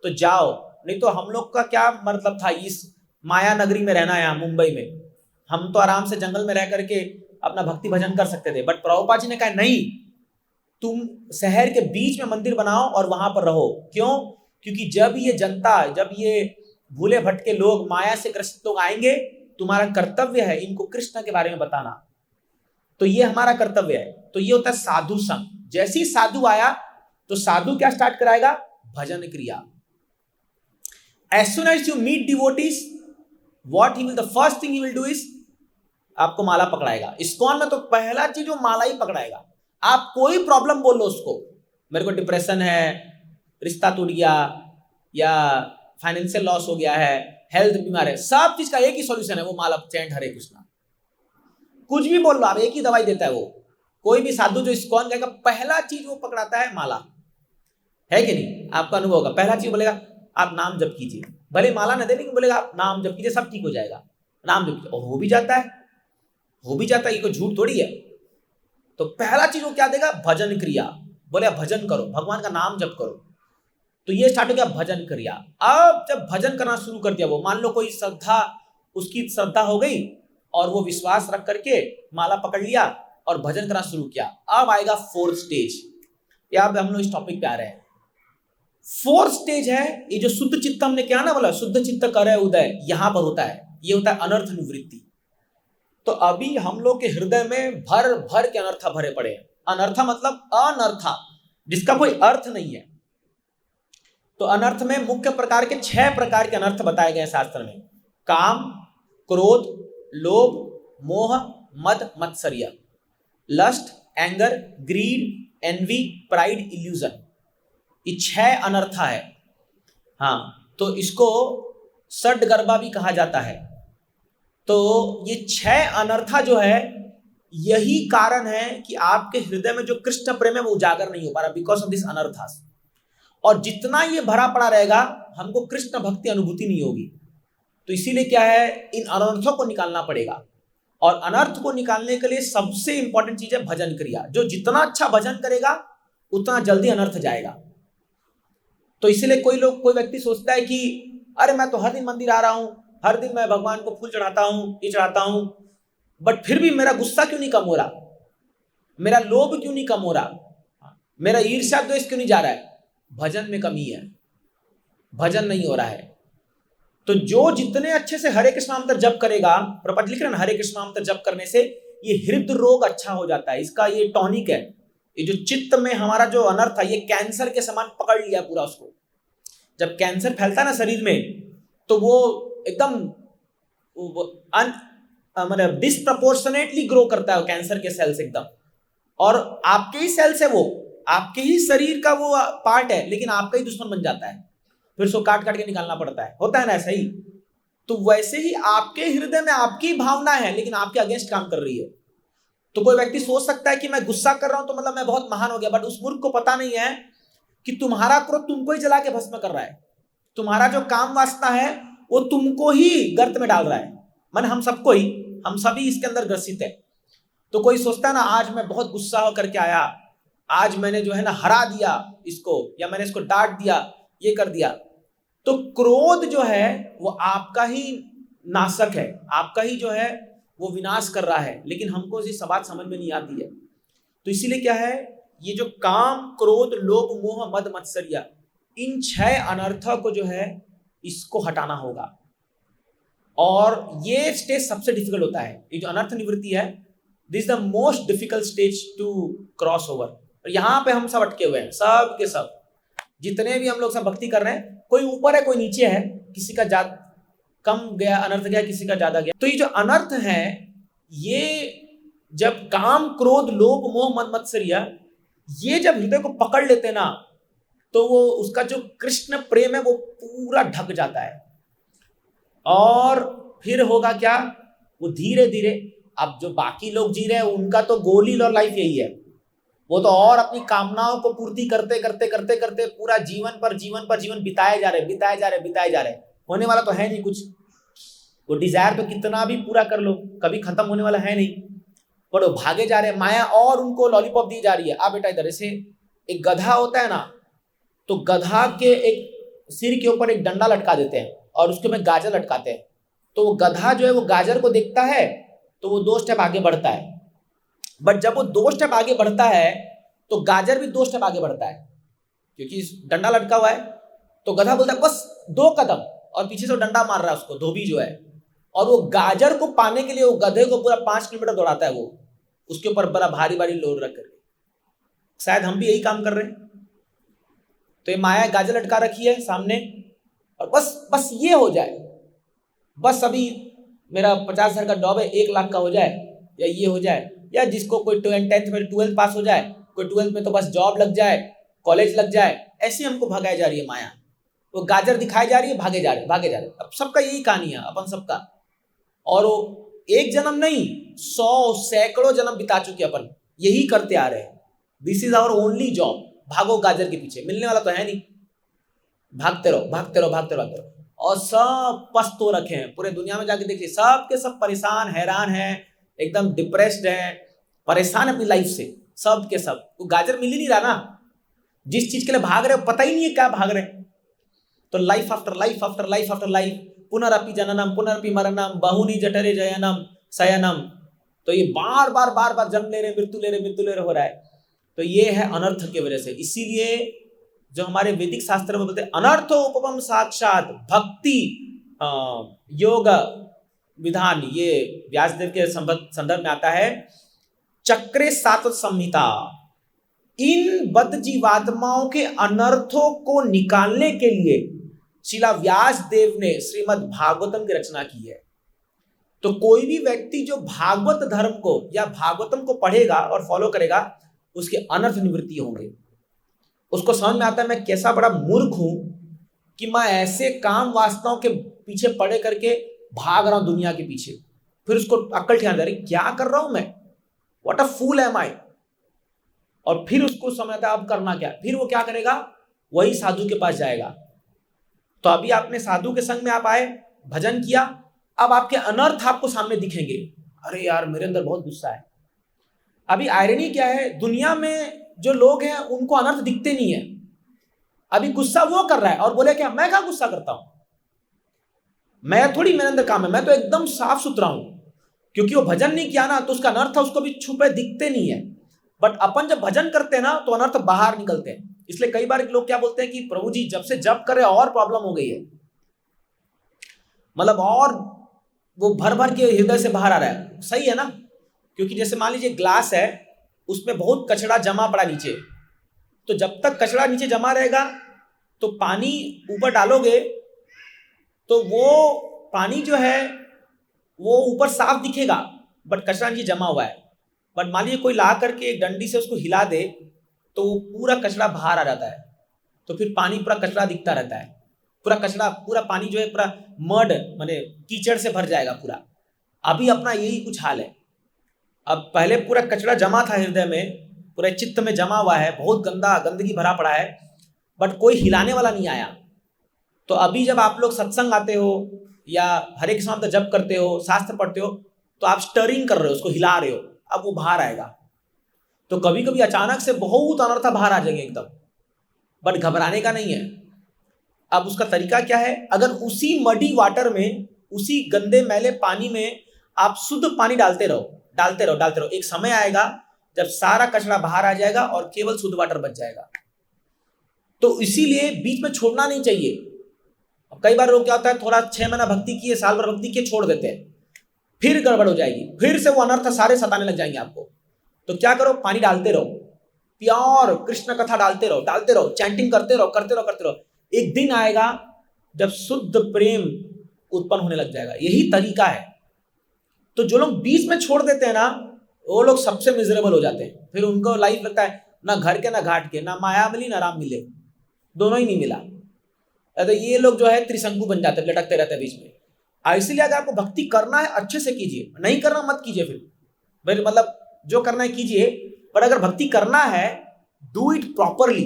तो जाओ, नहीं तो हम लोग का क्या मतलब था इस माया नगरी में रहना, यहाँ मुंबई में हम तो आराम से जंगल में रह करके अपना भक्ति भजन कर सकते थे, बट प्रभुपाद जी ने कहा नहीं, तुम शहर के बीच में मंदिर बनाओ और वहां पर रहो। क्यों? क्योंकि जब ये जनता, जब ये भूले भटके लोग, माया से ग्रसित लोग आएंगे, तुम्हारा कर्तव्य है इनको कृष्ण के बारे में बताना। तो ये हमारा कर्तव्य है। तो ये होता है साधु संग। जैसे ही साधु आया तो साधु क्या स्टार्ट कराएगा? भजन क्रिया। As soon as you meet devotees, what he will, the first thing he will do is आपको माला पकड़ाएगा। इस्कॉन में तो पहला चीज वो माला ही पकड़ाएगा। आप कोई प्रॉब्लम बोल लो उसको, मेरे को डिप्रेशन है, रिश्ता टूट गया, या फाइनेंशियल लॉस हो गया है, हेल्थ बीमार है, सब चीज का एक ही सॉल्यूशन है, वो माला चैंट हरे कृष्णा। कुछ भी बोल लो आप, एक ही दवाई देता है वो। कोई भी साधु जो इस्कॉन जाएगा पहला चीज वो पकड़ाता है माला, है कि नहीं? आपका अनुभव होगा, पहला चीज बोलेगा आप नाम जप कीजिए, भले माला न दे लेकिन बोलेगा आप नाम जप कीजिए, सब ठीक हो जाएगा, नाम जप कीजिए। और हो भी जाता है, हो भी जाता है, ये कोई झूठ थोड़ी है। तो पहला चीज वो क्या देगा? भजन क्रिया। बोले भजन करो, भगवान का नाम जप करो। तो ये स्टार्ट हो गया भजन क्रिया। अब जब भजन करना शुरू कर दिया वो, मान लो कोई श्रद्धा, उसकी श्रद्धा हो गई और वो विश्वास रख करके माला पकड़ लिया और भजन करना शुरू किया। अब आएगा 4th स्टेज। या अब हम लोग इस टॉपिक पे आ रहे हैं। 4th स्टेज है ये जो शुद्ध चित्त हमने क्या ना बोला, शुद्ध चित्त करे उदय, यहां पर होता है। ये होता है अनर्थ निवृत्ति। तो अभी हम लोग के हृदय में भर भर के अनर्था भरे पड़े हैं। अनर्था मतलब अनर्था, जिसका कोई अर्थ नहीं है। तो अनर्थ में मुख्य प्रकार के 6 प्रकार के अनर्थ बताए गए शास्त्र में: काम, क्रोध, लोभ, मोह, मद, मत्सर्य, lust, anger, greed, envy, pride, illusion. ये 6 अनर्था है। हाँ, तो इसको षड्गर्भा भी कहा जाता है। तो ये 6 अनर्था जो है, यही कारण है कि आपके हृदय में जो कृष्ण प्रेम है वो उजागर नहीं हो पा रहा, बिकॉज ऑफ दिस अनर्थास। और जितना ये भरा पड़ा रहेगा हमको कृष्ण भक्ति अनुभूति नहीं होगी। तो इसीलिए क्या है, इन अनर्थों को निकालना पड़ेगा। और अनर्थ को निकालने के लिए सबसे इंपॉर्टेंट चीज है भजन क्रिया। जो जितना अच्छा भजन करेगा उतना जल्दी अनर्थ जाएगा। तो इसीलिए कोई व्यक्ति सोचता है कि अरे मैं तो हर दिन मंदिर आ रहा हूं, हर दिन मैं भगवान को फूल चढ़ाता हूं, ये चढ़ाता हूं, बट फिर भी मेरा गुस्सा क्यों नहीं कम हो रहा, मेरा लोभ क्यों नहीं कम हो रहा, मेरा ईर्ष्या द्वेष क्यों नहीं जा रहा है? भजन में कमी है, भजन नहीं हो रहा है। तो जो जितने अच्छे से हरे कृष्ण मंत्र जप करेगा, प्रपंच लिख रहे हैं ना, हरे कृष्ण मंत्र जप करने से ये हृदय रोग अच्छा हो जाता है। इसका ये टॉनिक है। ये जो चित्त में हमारा जो अनर्थ है, ये कैंसर के समान पकड़ लिया पूरा उसको। जब कैंसर फैलता है ना शरीर में, तो वो एकदम मतलब डिस्प्रपोर्शनेटली ग्रो करता है वो कैंसर के सेल्स एकदम। और आपके ही सेल्स है वो, आपके ही शरीर का वो पार्ट है, लेकिन आपका ही दुश्मन बन जाता है। फिर उसको काट काट के निकालना पड़ता है, होता है ना ऐसा ही। तो वैसे ही आपके हृदय में आपकी भावना है लेकिन आपके अगेंस्ट काम कर रही है। तो कोई व्यक्ति सोच सकता है कि मैं गुस्सा कर रहा हूं तो मतलब मैं बहुत महान हो गया, बट उस मूर्ख को पता नहीं है कि तुम्हारा क्रोध तुमको ही जला के भस्म कर रहा है। तुम्हारा जो काम वासना है वो तुमको ही गर्त में डाल रहा है, मन हम सबको ही, हम सभी इसके अंदर ग्रसित है। तो कोई सोचता है ना आज मैं बहुत गुस्सा होकर के आया, आज मैंने जो है ना हरा दिया इसको, या मैंने इसको डांट दिया, ये कर दिया। तो क्रोध जो है वो आपका ही नाशक है, आपका ही जो है वो विनाश कर रहा है, लेकिन हमको ये सब बात समझ में नहीं आती है। तो इसीलिए क्या है, ये जो काम, क्रोध, लोभ, मोह, मद, मत्सर्य, इन 6 अनर्थों को जो है इसको हटाना होगा। और ये स्टेज सबसे डिफिकल्ट होता है। ये जो अनर्थ निवृत्ति है, this is the most difficult stage to cross over. और यहाँ पे हम सब अटके हुए हैं, सब के सब, जितने भी हम लोग सब भक्ति कर रहे हैं, कोई ऊपर है कोई नीचे है, किसी का ज्यादा कम गया अनर्थ गया, किसी का ज्यादा गया। तो ये जो अनर्थ है, ये जब काम, क्रोध, लोभ, मोह, मद, मत्सर्य, ये जब हृदय को पकड़ लेते ना, तो वो उसका जो कृष्ण प्रेम है वो पूरा ढक जाता है। और फिर होगा क्या, वो धीरे धीरे, अब जो बाकी लोग जी रहे हैं उनका तो गोल ही और लाइफ यही है, वो तो और अपनी कामनाओं को पूर्ति करते करते करते करते पूरा जीवन पर जीवन बिताए जा रहे, होने वाला तो है नहीं कुछ। वो डिजायर तो कितना भी पूरा कर लो कभी खत्म होने वाला है नहीं, पर वो भागे जा रहे हैं, माया और उनको लॉलीपॉप दी जा रही है। आ बेटा इधर, ऐसे एक गधा होता है ना, तो गधा के एक सिर के ऊपर एक डंडा लटका देते हैं और उसके में गाजर लटकाते हैं। तो वो गधा जो है वो गाजर को देखता है तो वो 2 स्टेप आगे बढ़ता है, बट जब वो 2 स्टेप आगे बढ़ता है तो गाजर भी 2 स्टेप आगे बढ़ता है, क्योंकि डंडा लटका हुआ है। तो गधा बोलता है बस 2 कदम, और पीछे से डंडा मार रहा है उसको, धोबी जो है, और वो गाजर को पाने के लिए वो गधे को पूरा 5 किलोमीटर दौड़ाता है, वो उसके ऊपर बड़ा भारी भारी लोड रख करके। शायद हम भी यही काम कर रहे हैं। तो ये माया गाजर लटका रखी है सामने, और बस ये हो जाए, बस अभी मेरा 50,000 का जॉब है, 1 लाख का हो जाए, या ये हो जाए, या जिसको कोई 10th में 12th पास हो जाए, कोई 12th में तो बस जॉब लग जाए, कॉलेज लग जाए, ऐसे हमको भगाई जा रही है माया। वो गाजर दिखाई जा रही है, भागे जा रहे। अब सबका यही कहानी है, अपन सबका। और वो एक जन्म नहीं, 100 सैकड़ों जन्म बिता चुके अपन यही करते आ रहे हैं। This is our only job, भागो गाजर के पीछे, मिलने वाला तो है नहीं, भागते रहो। और सब पस्त हो रखे हैं, पूरे दुनिया में जाके देखिए, सब के सब परेशान, हैरान है, एकदम डिप्रेस्ड है, परेशान है अपनी लाइफ से, सब के सब। वो गाजर मिल ही नहीं रहा ना, जिस चीज के लिए भाग रहे हो पता ही नहीं है क्या भाग रहे हैं। तो life after life after life after life, पुनरअपि जननम पुनरअपि मरणम बहुनी जठरे जयनम शयनम। तो ये बार बार जन्म ले रहे, मृत्यु ले रहे हो रहा है। तो ये है अनर्थ की वजह से। इसीलिए जो हमारे वैदिक शास्त्र में बोलते हैं, अनर्थो उपम साक्षात भक्ति योग विधान, ये व्यासदेव के संदर्भ में आता है। चक्रे सात्वत संहिता, इन बद्ध जीवात्माओं के अनर्थों को निकालने के लिए शिला व्यासदेव ने श्रीमद् भागवतम की रचना की है। तो कोई भी व्यक्ति जो भागवत धर्म को या भागवतम को पढ़ेगा और फॉलो करेगा, उसके अनर्थ निवृत्ति होंगे। उसको समझ में आता है मैं कैसा बड़ा मूर्ख हूं कि मैं ऐसे काम वासनाओं के पीछे पड़े करके भाग रहा हूं दुनिया के पीछे। फिर उसको अक्ल ठिकाने, अरे क्या कर रहा हूं मैं, व्हाट अ फूल एम आई। और फिर उसको समझ आता है अब करना क्या। फिर वो क्या करेगा, वही साधु के पास जाएगा। तो अभी आपने साधु के संग में आप आए, भजन किया, अब आपके अनर्थ आपको सामने दिखेंगे। अरे यार मेरे अंदर बहुत गुस्सा है। अभी आयरनी क्या है, दुनिया में जो लोग हैं उनको अनर्थ दिखते नहीं है। अभी गुस्सा वो कर रहा है और बोले क्या, मैं क्या गुस्सा करता हूं, मैं थोड़ी, मेरे अंदर काम है, मैं तो एकदम साफ सुथरा हूं। क्योंकि वो भजन नहीं किया ना, तो उसका अनर्थ उसको भी छुपे दिखते नहीं है। बट अपन जब भजन करते हैं ना तो अनर्थ बाहर निकलते हैं। इसलिए कई बार लोग क्या बोलते हैं कि प्रभु जी जब से जप करे और प्रॉब्लम हो गई है, मतलब और वो भर भर के हृदय से बाहर आ रहा है। सही है ना, क्योंकि जैसे मान लीजिए ग्लास है, उसमें बहुत कचरा जमा पड़ा नीचे, तो जब तक कचरा नीचे जमा रहेगा तो पानी ऊपर डालोगे तो वो पानी जो है वो ऊपर साफ दिखेगा, बट कचरा नीचे जमा हुआ है। बट मान लीजिए कोई ला करके एक डंडी से उसको हिला दे तो वो पूरा कचरा बाहर आ जाता है, तो फिर पानी पूरा कचरा दिखता रहता है। पूरा कचरा, पूरा पानी जो है पूरा मड माने कीचड़ से भर जाएगा पूरा। अभी अपना यही कुछ हाल है। अब पहले पूरा कचरा जमा था हृदय में, पूरे चित्त में जमा हुआ है, बहुत गंदगी भरा पड़ा है, बट कोई हिलाने वाला नहीं आया। तो अभी जब आप लोग सत्संग आते हो या हरे कृष्ण नाम का जप करते हो, शास्त्र पढ़ते हो, तो आप स्टरिंग कर रहे हो, उसको हिला रहे हो, अब वो बाहर आएगा। तो कभी कभी अचानक से बहुत अनर्थ बाहर आ जाएंगे एकदम, बट घबराने का नहीं है। अब उसका तरीका क्या है, अगर उसी मडी वाटर में, उसी गंदे मैले पानी में आप शुद्ध पानी डालते रहो, एक समय आएगा जब सारा कचरा बाहर आ जाएगा और केवल शुद्ध वाटर बच जाएगा। तो इसीलिए बीच में छोड़ना नहीं चाहिए। अब कई बार लोग क्या होता है, थोड़ा 6 महीना भक्ति किए, साल भर भक्ति किए, छोड़ देते हैं, फिर गड़बड़ हो जाएगी, फिर से वो अनर्थ सारे सताने लग जाएंगे आपको। तो क्या करो, पानी डालते रहो, प्योर कृष्ण कथा डालते रहो, चैंटिंग करते रहो। एक दिन आएगा जब शुद्ध प्रेम उत्पन्न होने लग जाएगा। यही तरीका है। तो जो लोग बीच में छोड़ देते हैं ना, वो लोग सबसे मिजरेबल हो जाते हैं। फिर उनको लाइफ लगता है ना घर के ना घाट के, ना माया मिली ना राम मिले, दोनों ही नहीं मिला। तो ये लोग जो है त्रिशंकु बन जाते हैं, लटकते रहते हैं बीच में। इसीलिए अगर आपको भक्ति करना है अच्छे से कीजिए, नहीं करना मत कीजिए। फिर मतलब जो करना है कीजिए, पर अगर भक्ति करना है डू इट प्रॉपरली,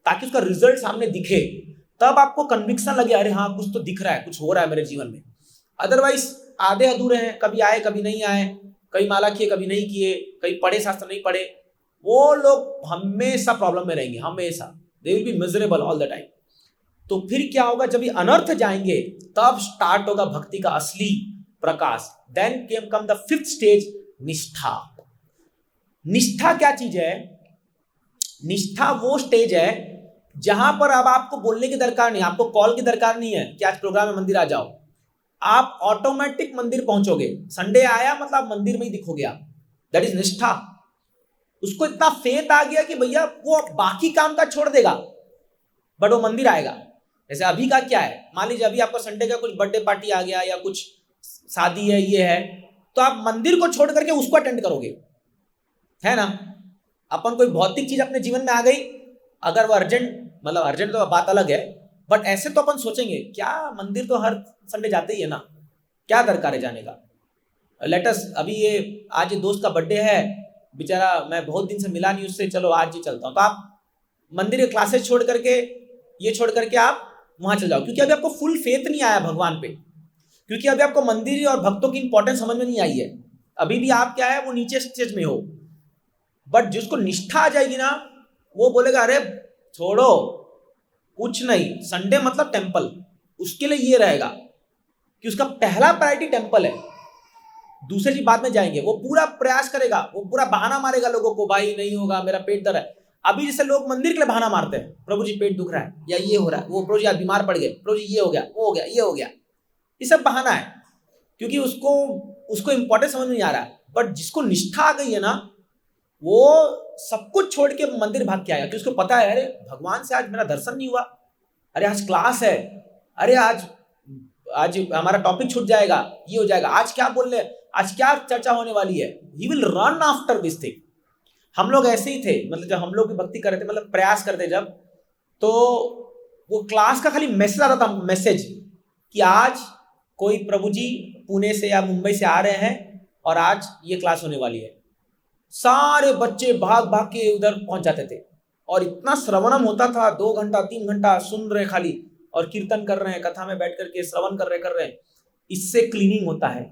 ताकि उसका रिजल्ट सामने दिखे, तब आपको कन्विक्शन लगे, अरे हाँ कुछ तो दिख रहा है, कुछ हो रहा है मेरे जीवन में। अदरवाइज आधे अधूरे हैं, कभी आए कभी नहीं आए, कई माला किए कभी नहीं किए, कई पढ़े शास्त्र नहीं पढ़े, वो लोग हमेशा प्रॉब्लम में रहेंगे, हमेशा। They will be miserable all the time. तो फिर क्या होगा, जब ये अनर्थ जाएंगे तब स्टार्ट होगा भक्ति का असली प्रकाश। Then come the 5th stage, निष्ठा। निष्ठा क्या चीज है? निष्ठा वो स्टेज है जहां पर अब आपको बोलने की दरकार नहीं, आपको कॉल की दरकार नहीं है कि आज प्रोग्राम में मंदिर आ जाओ। आप ऑटोमेटिक मंदिर पहुंचोगे। संडे आया मतलब मंदिर में ही दिखोगे आप। दैट इज निष्ठा। उसको इतना फेथ आ गया कि भैया वो बाकी काम का छोड़ देगा, बट वो मंदिर आएगा। जैसे अभी का क्या है, मान लीजिए अभी आपका संडे का कुछ बर्थडे पार्टी आ गया या कुछ शादी है, ये है, तो आप मंदिर को छोड़ करके उसको अटेंड करोगे, है ना। अपन कोई भौतिक चीज अपने जीवन में आ गई, अगर वो अर्जेंट तो बात अलग है, बट ऐसे तो अपन सोचेंगे क्या मंदिर तो हर संडे जाते ही है ना, क्या दरकार है जाने का। लेटस अभी ये आज ये दोस्त का बर्थडे है, बेचारा मैं बहुत दिन से मिला नहीं उससे, चलो आज ही चलता हूँ। तो आप मंदिर के क्लासेस छोड़ करके, ये छोड़ करके आप वहां चल जाओ, क्योंकि अभी आपको फुल फेथ नहीं आया भगवान पे, क्योंकि अभी आपको मंदिर और भक्तों की इंपॉर्टेंस समझ में नहीं आई है। अभी भी आप क्या है, वो नीचे स्टेज में हो। बट जिसको निष्ठा आ जाएगी ना, वो बोलेगा अरे छोड़ो कुछ नहीं, संडे मतलब टेम्पल, उसके लिए ये रहेगा कि उसका पहला प्रायोरिटी टेम्पल है। दूसरी चीज बाद में जाएंगे। वो पूरा प्रयास करेगा, वो पूरा बहाना मारेगा लोगों को, भाई नहीं होगा, मेरा पेट दर्द है। अभी जैसे लोग मंदिर के लिए बहाना मारते हैं, प्रभु जी पेट दुख रहा है, या ये हो रहा है, वो प्रभु जी आज बीमार पड़ गए, प्रभु जी ये हो गया, वो हो गया, ये हो गया, ये सब बहाना है, क्योंकि उसको इंपॉर्टेंस समझ में नहीं आ रहा है। बट जिसको निष्ठा आ गई है ना, वो सब कुछ छोड़ के मंदिर भाग के आएगा, क्योंकि उसको पता है अरे भगवान से आज मेरा दर्शन नहीं हुआ, अरे आज क्लास है, अरे आज हमारा टॉपिक छूट जाएगा, ये हो जाएगा, आज क्या बोल रहे, आज क्या चर्चा होने वाली है। He will run after this thing. हम लोग ऐसे ही थे, मतलब जब हम लोग भी भक्ति कर रहे थे, मतलब प्रयास करते जब, तो वो क्लास का खाली मैसेज आता था, मैसेज कि आज कोई प्रभु जी पुणे से या मुंबई से आ रहे हैं और आज ये क्लास होने वाली है। सारे बच्चे भाग भाग के उधर पहुंच जाते थे और इतना श्रवणम होता था, 2 घंटा 3 घंटा सुन रहे खाली, और कीर्तन कर रहे हैं, कथा में बैठ करके श्रवण कर रहे हैं। इससे क्लीनिंग होता है,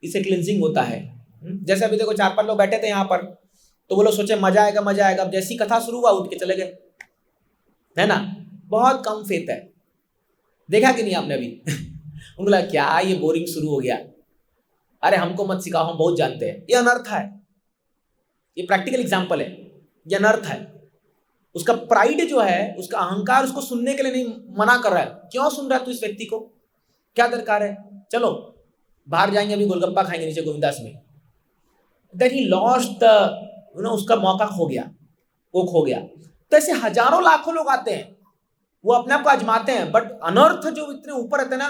इससे क्लिनजिंग होता है। जैसे अभी देखो 4-5 लोग बैठे थे यहाँ पर, तो वो लोग सोचे मजा आएगा मजा आएगा, अब जैसी कथा शुरू हुआ उठ के चले गए, है ना। बहुत कम फेथ है, देखा कि नहीं आपने अभी उनको लगा क्या ये बोरिंग शुरू हो गया, अरे हमको मत सिखाओ, हम बहुत जानते हैं। ये अनर्थ है, ये प्रैक्टिकल एग्जाम्पल है, ये अनर्थ है। उसका प्राइड जो है, उसका अहंकार उसको सुनने के लिए नहीं मना कर रहा है। क्यों सुन रहा है तू इस व्यक्ति को, क्या दरकार है, चलो बाहर जाएंगे, अभी गोलगप्पा खाएंगे नीचे गोविंदास में। देन ही लॉस्ट द उसका मौका खो गया, वो खो गया। तो ऐसे हजारों लाखों लोग आते हैं, वो अपने आप को आजमाते हैं, बट अनर्थ जो इतने ऊपर रहते हैं ना,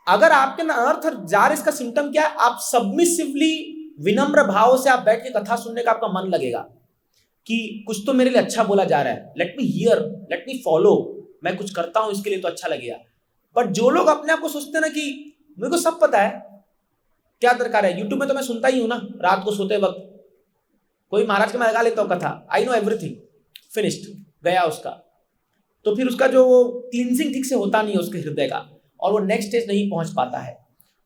अगर आपके अनर्थ जा रहे, इसका सिम्टम क्या है, आप सबमिसिवली विनम्र भाव से आप बैठ के कथा सुनने का आपका मन लगेगा कि कुछ तो मेरे लिए अच्छा बोला जा रहा है, let me here, let me follow, मैं कुछ करता हूं इसके लिए तो अच्छा लगेगा। बट जो लोग अपने आप को सोचते हैं ना कि मेरे को सब पता है, क्या दरकार है, यूट्यूब में तो मैं सुनता ही हूं ना, रात को सोते वक्त कोई महाराज का मैं लगा लेता हूँ कथा, आई नो एवरीथिंग, फिनिश्ड, गया उसका। तो फिर उसका जो वो क्लींजिंग ठीक से होता नहीं है उसके हृदय का, और वो नेक्स्ट स्टेज नहीं पहुंच पाता है।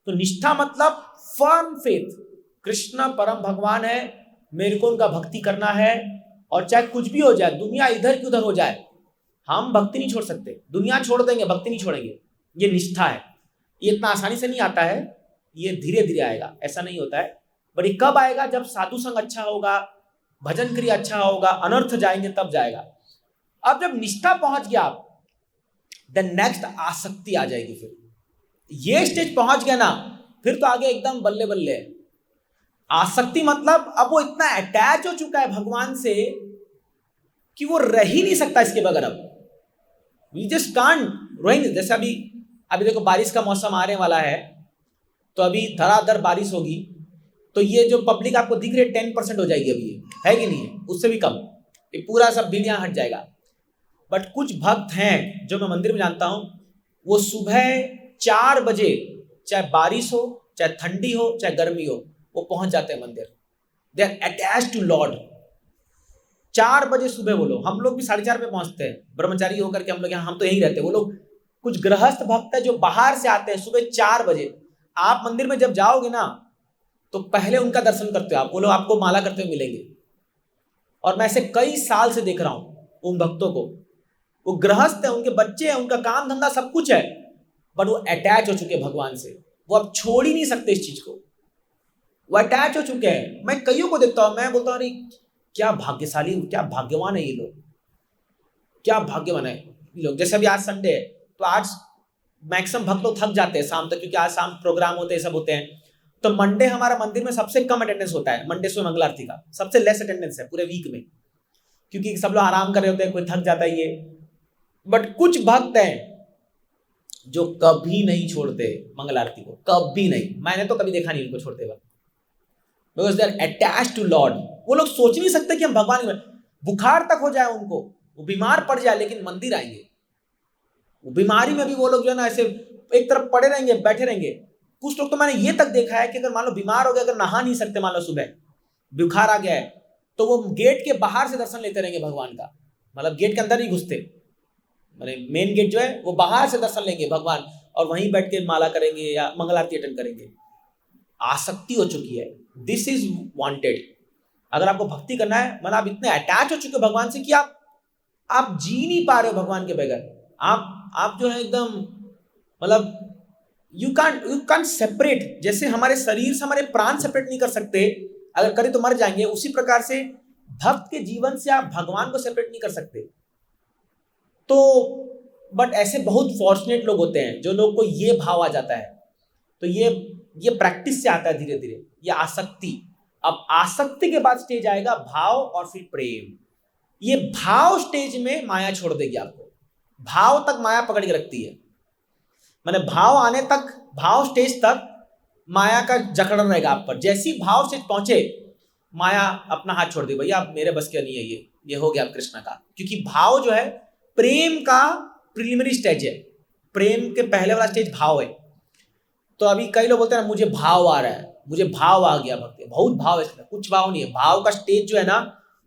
तो निष्ठा मतलब फर्म फेथ, कृष्ण परम भगवान है, मेरे को उनका भक्ति करना है, और चाहे कुछ भी हो जाए, दुनिया इधर की उधर हो जाए, हम भक्ति नहीं छोड़ सकते। दुनिया छोड़ देंगे, भक्ति नहीं छोड़ेंगे। ये निष्ठा है। ये इतना आसानी से नहीं आता है, ये धीरे धीरे आएगा, ऐसा नहीं होता है। बट ये कब आएगा? जब साधु संग अच्छा होगा, भजन क्रिया अच्छा होगा, अनर्थ जाएंगे, तब जाएगा। अब जब निष्ठा पहुंच गया आप, देन नेक्स्ट आसक्ति आ जाएगी। फिर ये स्टेज पहुंच गया ना, फिर तो आगे एकदम बल्ले बल्ले है। आसक्ति मतलब अब वो इतना अटैच हो चुका है भगवान से कि वो रह ही नहीं सकता इसके बगैर। अब वी जस्ट कांट रोइंग। जैसे अभी देखो बारिश का मौसम आने वाला है, तो अभी धड़ाधड़ बारिश होगी, तो ये जो पब्लिक आपको दिख रही है 10% हो जाएगी अभी, है कि नहीं है? उससे भी कम, ये पूरा सब भीड़ यहाँ हट जाएगा। बट कुछ भक्त हैं जो मैं मंदिर में जानता हूँ, वो सुबह 4 बजे, चाहे बारिश हो, चाहे ठंडी हो, चाहे गर्मी हो, वो पहुंच जाते हैं मंदिर। They are attached to lord. 4 बजे सुबह वो लोग, हम लोग भी 4:30 पे पहुंचते हैं, ब्रह्मचारी होकर के हम लोग यहाँ, हम तो यहीं रहते हैं। वो लोग कुछ गृहस्थ भक्त है जो बाहर से आते हैं सुबह 4 बजे। आप मंदिर में जब जाओगे ना, तो पहले उनका दर्शन करते हो आप, वो लोग आपको माला करते हुए मिलेंगे। और मैं ऐसे कई साल से देख रहा हूं उन भक्तों को। वो गृहस्थ है, उनके बच्चे हैं, उनका काम धंधा सब कुछ है, बट वो अटैच हो चुके हैं भगवान से। वो अब छोड़ ही नहीं सकते इस चीज को, वो अटैच हो चुके हैं। मैं कईयों को देखता हूं, मैं बोलता हूं अरे क्या भाग्यशाली, क्या भाग्यवान है ये लोग, क्या भाग्यवान है ये लोग। जैसे अभी आज संडे है, तो आज मैक्सिमम भक्त लोग थक जाते हैं शाम तक, क्योंकि आज शाम प्रोग्राम होते हैं, सब होते हैं। तो मंडे हमारा मंदिर में सबसे कम अटेंडेंस होता है, मंडे से मंगल आरती का सबसे लेस अटेंडेंस है पूरे वीक में, क्योंकि सब लोग आराम कर रहे होते हैं, कोई थक जाता है ये। बट कुछ भक्त हैं जो कभी नहीं छोड़ते मंगल आरती को, कभी नहीं। मैंने तो कभी देखा नहीं उनको छोड़ते वक्त, because they are attached to lord. वो लोग सोच नहीं सकते कि हम भगवान में, बुखार तक हो जाए उनको, वो बीमार पड़ जाए, लेकिन मंदिर आएंगे। वो बीमारी में भी वो लोग जो है ना, ऐसे एक तरफ पड़े रहेंगे, बैठे रहेंगे। कुछ लोग तो मैंने ये तक देखा है कि अगर मान लो बीमार हो गया, अगर नहा नहीं सकते, मान लो सुबह बुखार आ गया है, तो वो गेट के बाहर से दर्शन लेते रहेंगे भगवान का। मतलब गेट के अंदर नहीं घुसते, मतलब मेन गेट जो है वो बाहर से दर्शन लेंगे भगवान, और वहीं बैठ के माला करेंगे या मंगल आरती अटेंड करेंगे। आसक्ति हो चुकी है, दिस इज वांटेड। अगर आपको भक्ति करना है, मतलब आप इतने अटैच हो चुके हो भगवान से कि आप जी नहीं पा रहे हो भगवान के बगैर। आप जो है एकदम, मतलब यू कांट सेपरेट। जैसे हमारे शरीर से हमारे प्राण सेपरेट नहीं कर सकते, अगर करें तो मर जाएंगे, उसी प्रकार से भक्त के जीवन से आप भगवान को सेपरेट नहीं कर सकते। तो बट ऐसे बहुत फॉर्चुनेट लोग होते हैं जो लोग को ये भाव आ जाता है। तो ये प्रैक्टिस से आता है धीरे धीरे, ये आसक्ति। अब आसक्ति के बाद स्टेज आएगा भाव और फिर प्रेम। ये भाव स्टेज में माया छोड़ देगी आपको, भाव तक माया पकड़ के रखती है। मैंने भाव आने तक, भाव स्टेज तक माया का जकड़ रहेगा आप पर। जैसी भाव स्टेज पहुंचे, माया अपना हाथ छोड़ दे, भैया आप मेरे बस का नहीं है, ये हो गया कृष्ण का। क्योंकि भाव जो है प्रेम का प्रीलिमिनरी स्टेज है, प्रेम के पहले वाला स्टेज भाव है। तो अभी कई लोग बोलते हैं ना, मुझे भाव आ रहा है, मुझे भाव आ गया भक्ति, बहुत भाव है इसमें। कुछ भाव नहीं है। भाव का स्टेज जो है ना,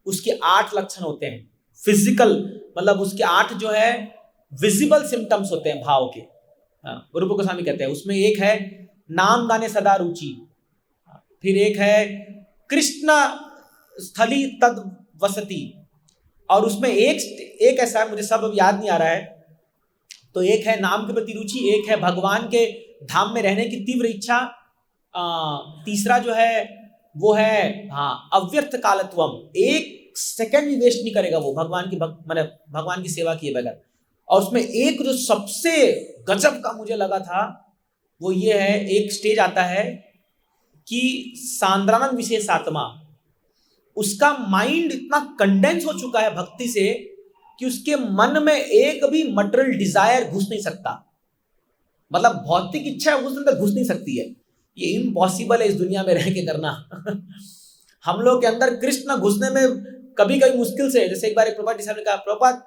उसके 8 लक्षण होते हैं फिजिकल, मतलब उसके 8 जो है विजिबल सिम्टम्स होते हैं भाव के। रूप गोस्वामी कहते हैं, उसमें एक है नाम गाने सदा रुचि, फिर एक है कृष्ण स्थली तद वसती, और उसमें एक ऐसा, मुझे सब अब याद नहीं आ रहा है, तो एक है नाम के प्रति रुचि, एक है भगवान के धाम में रहने की तीव्र इच्छा, तीसरा जो है वो है अव्यर्थ कालत्वम, 1 सेकंड भी वेस्ट नहीं करेगा वो भगवान की मतलब भगवान की सेवा किए बगैर। और उसमें एक जो सबसे गजब का मुझे लगा था, वो ये है, एक स्टेज आता है कि सांद्रानंद विशेषात्मा, उसका माइंड इतना कंडेंस हो चुका है भक्ति से कि उसके मन में एक भी मटेरियल डिजायर घुस नहीं सकता। मतलब भौतिक इच्छा उसके अंदर घुस नहीं सकती है। ये इम्पॉसिबल है इस दुनिया में रह के करना। हम लोग के अंदर कृष्ण घुसने में कभी कभी मुश्किल से, जैसे एक बार एक प्रभुपाद जी साहब ने कहा, Prabhupada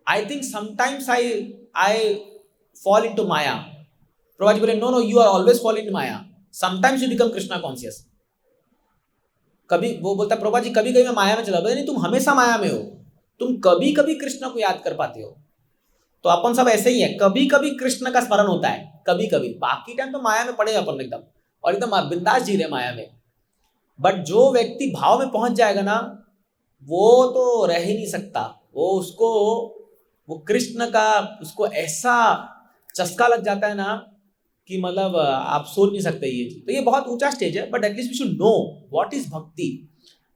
I think sometimes I fall into maya. Prabha ji बोले, no no, you are always fall into maya, sometimes you become Krishna conscious. कभी वो बोलता, प्रभा जी कभी कभी मैं माया में चला, बोले नहीं, तुम हमेशा माया में हो, तुम कभी कभी कृष्ण को याद कर पाते हो। तो अपन सब ऐसे ही है, कभी कभी कृष्ण का स्मरण होता है, कभी कभी, बाकी टाइम तो माया में पड़े अपन एकदम, और एकदम बिंदास जी रहे माया में। बट जो व्यक्ति भाव में पहुंच जाएगा ना, वो तो रह ही नहीं सकता, वो उसको, वो कृष्ण का उसको ऐसा चस्का लग जाता है ना कि मतलब आप सोच नहीं सकते ये चीज। तो ये बहुत ऊंचा स्टेज है, but at least we should know what is bhakti.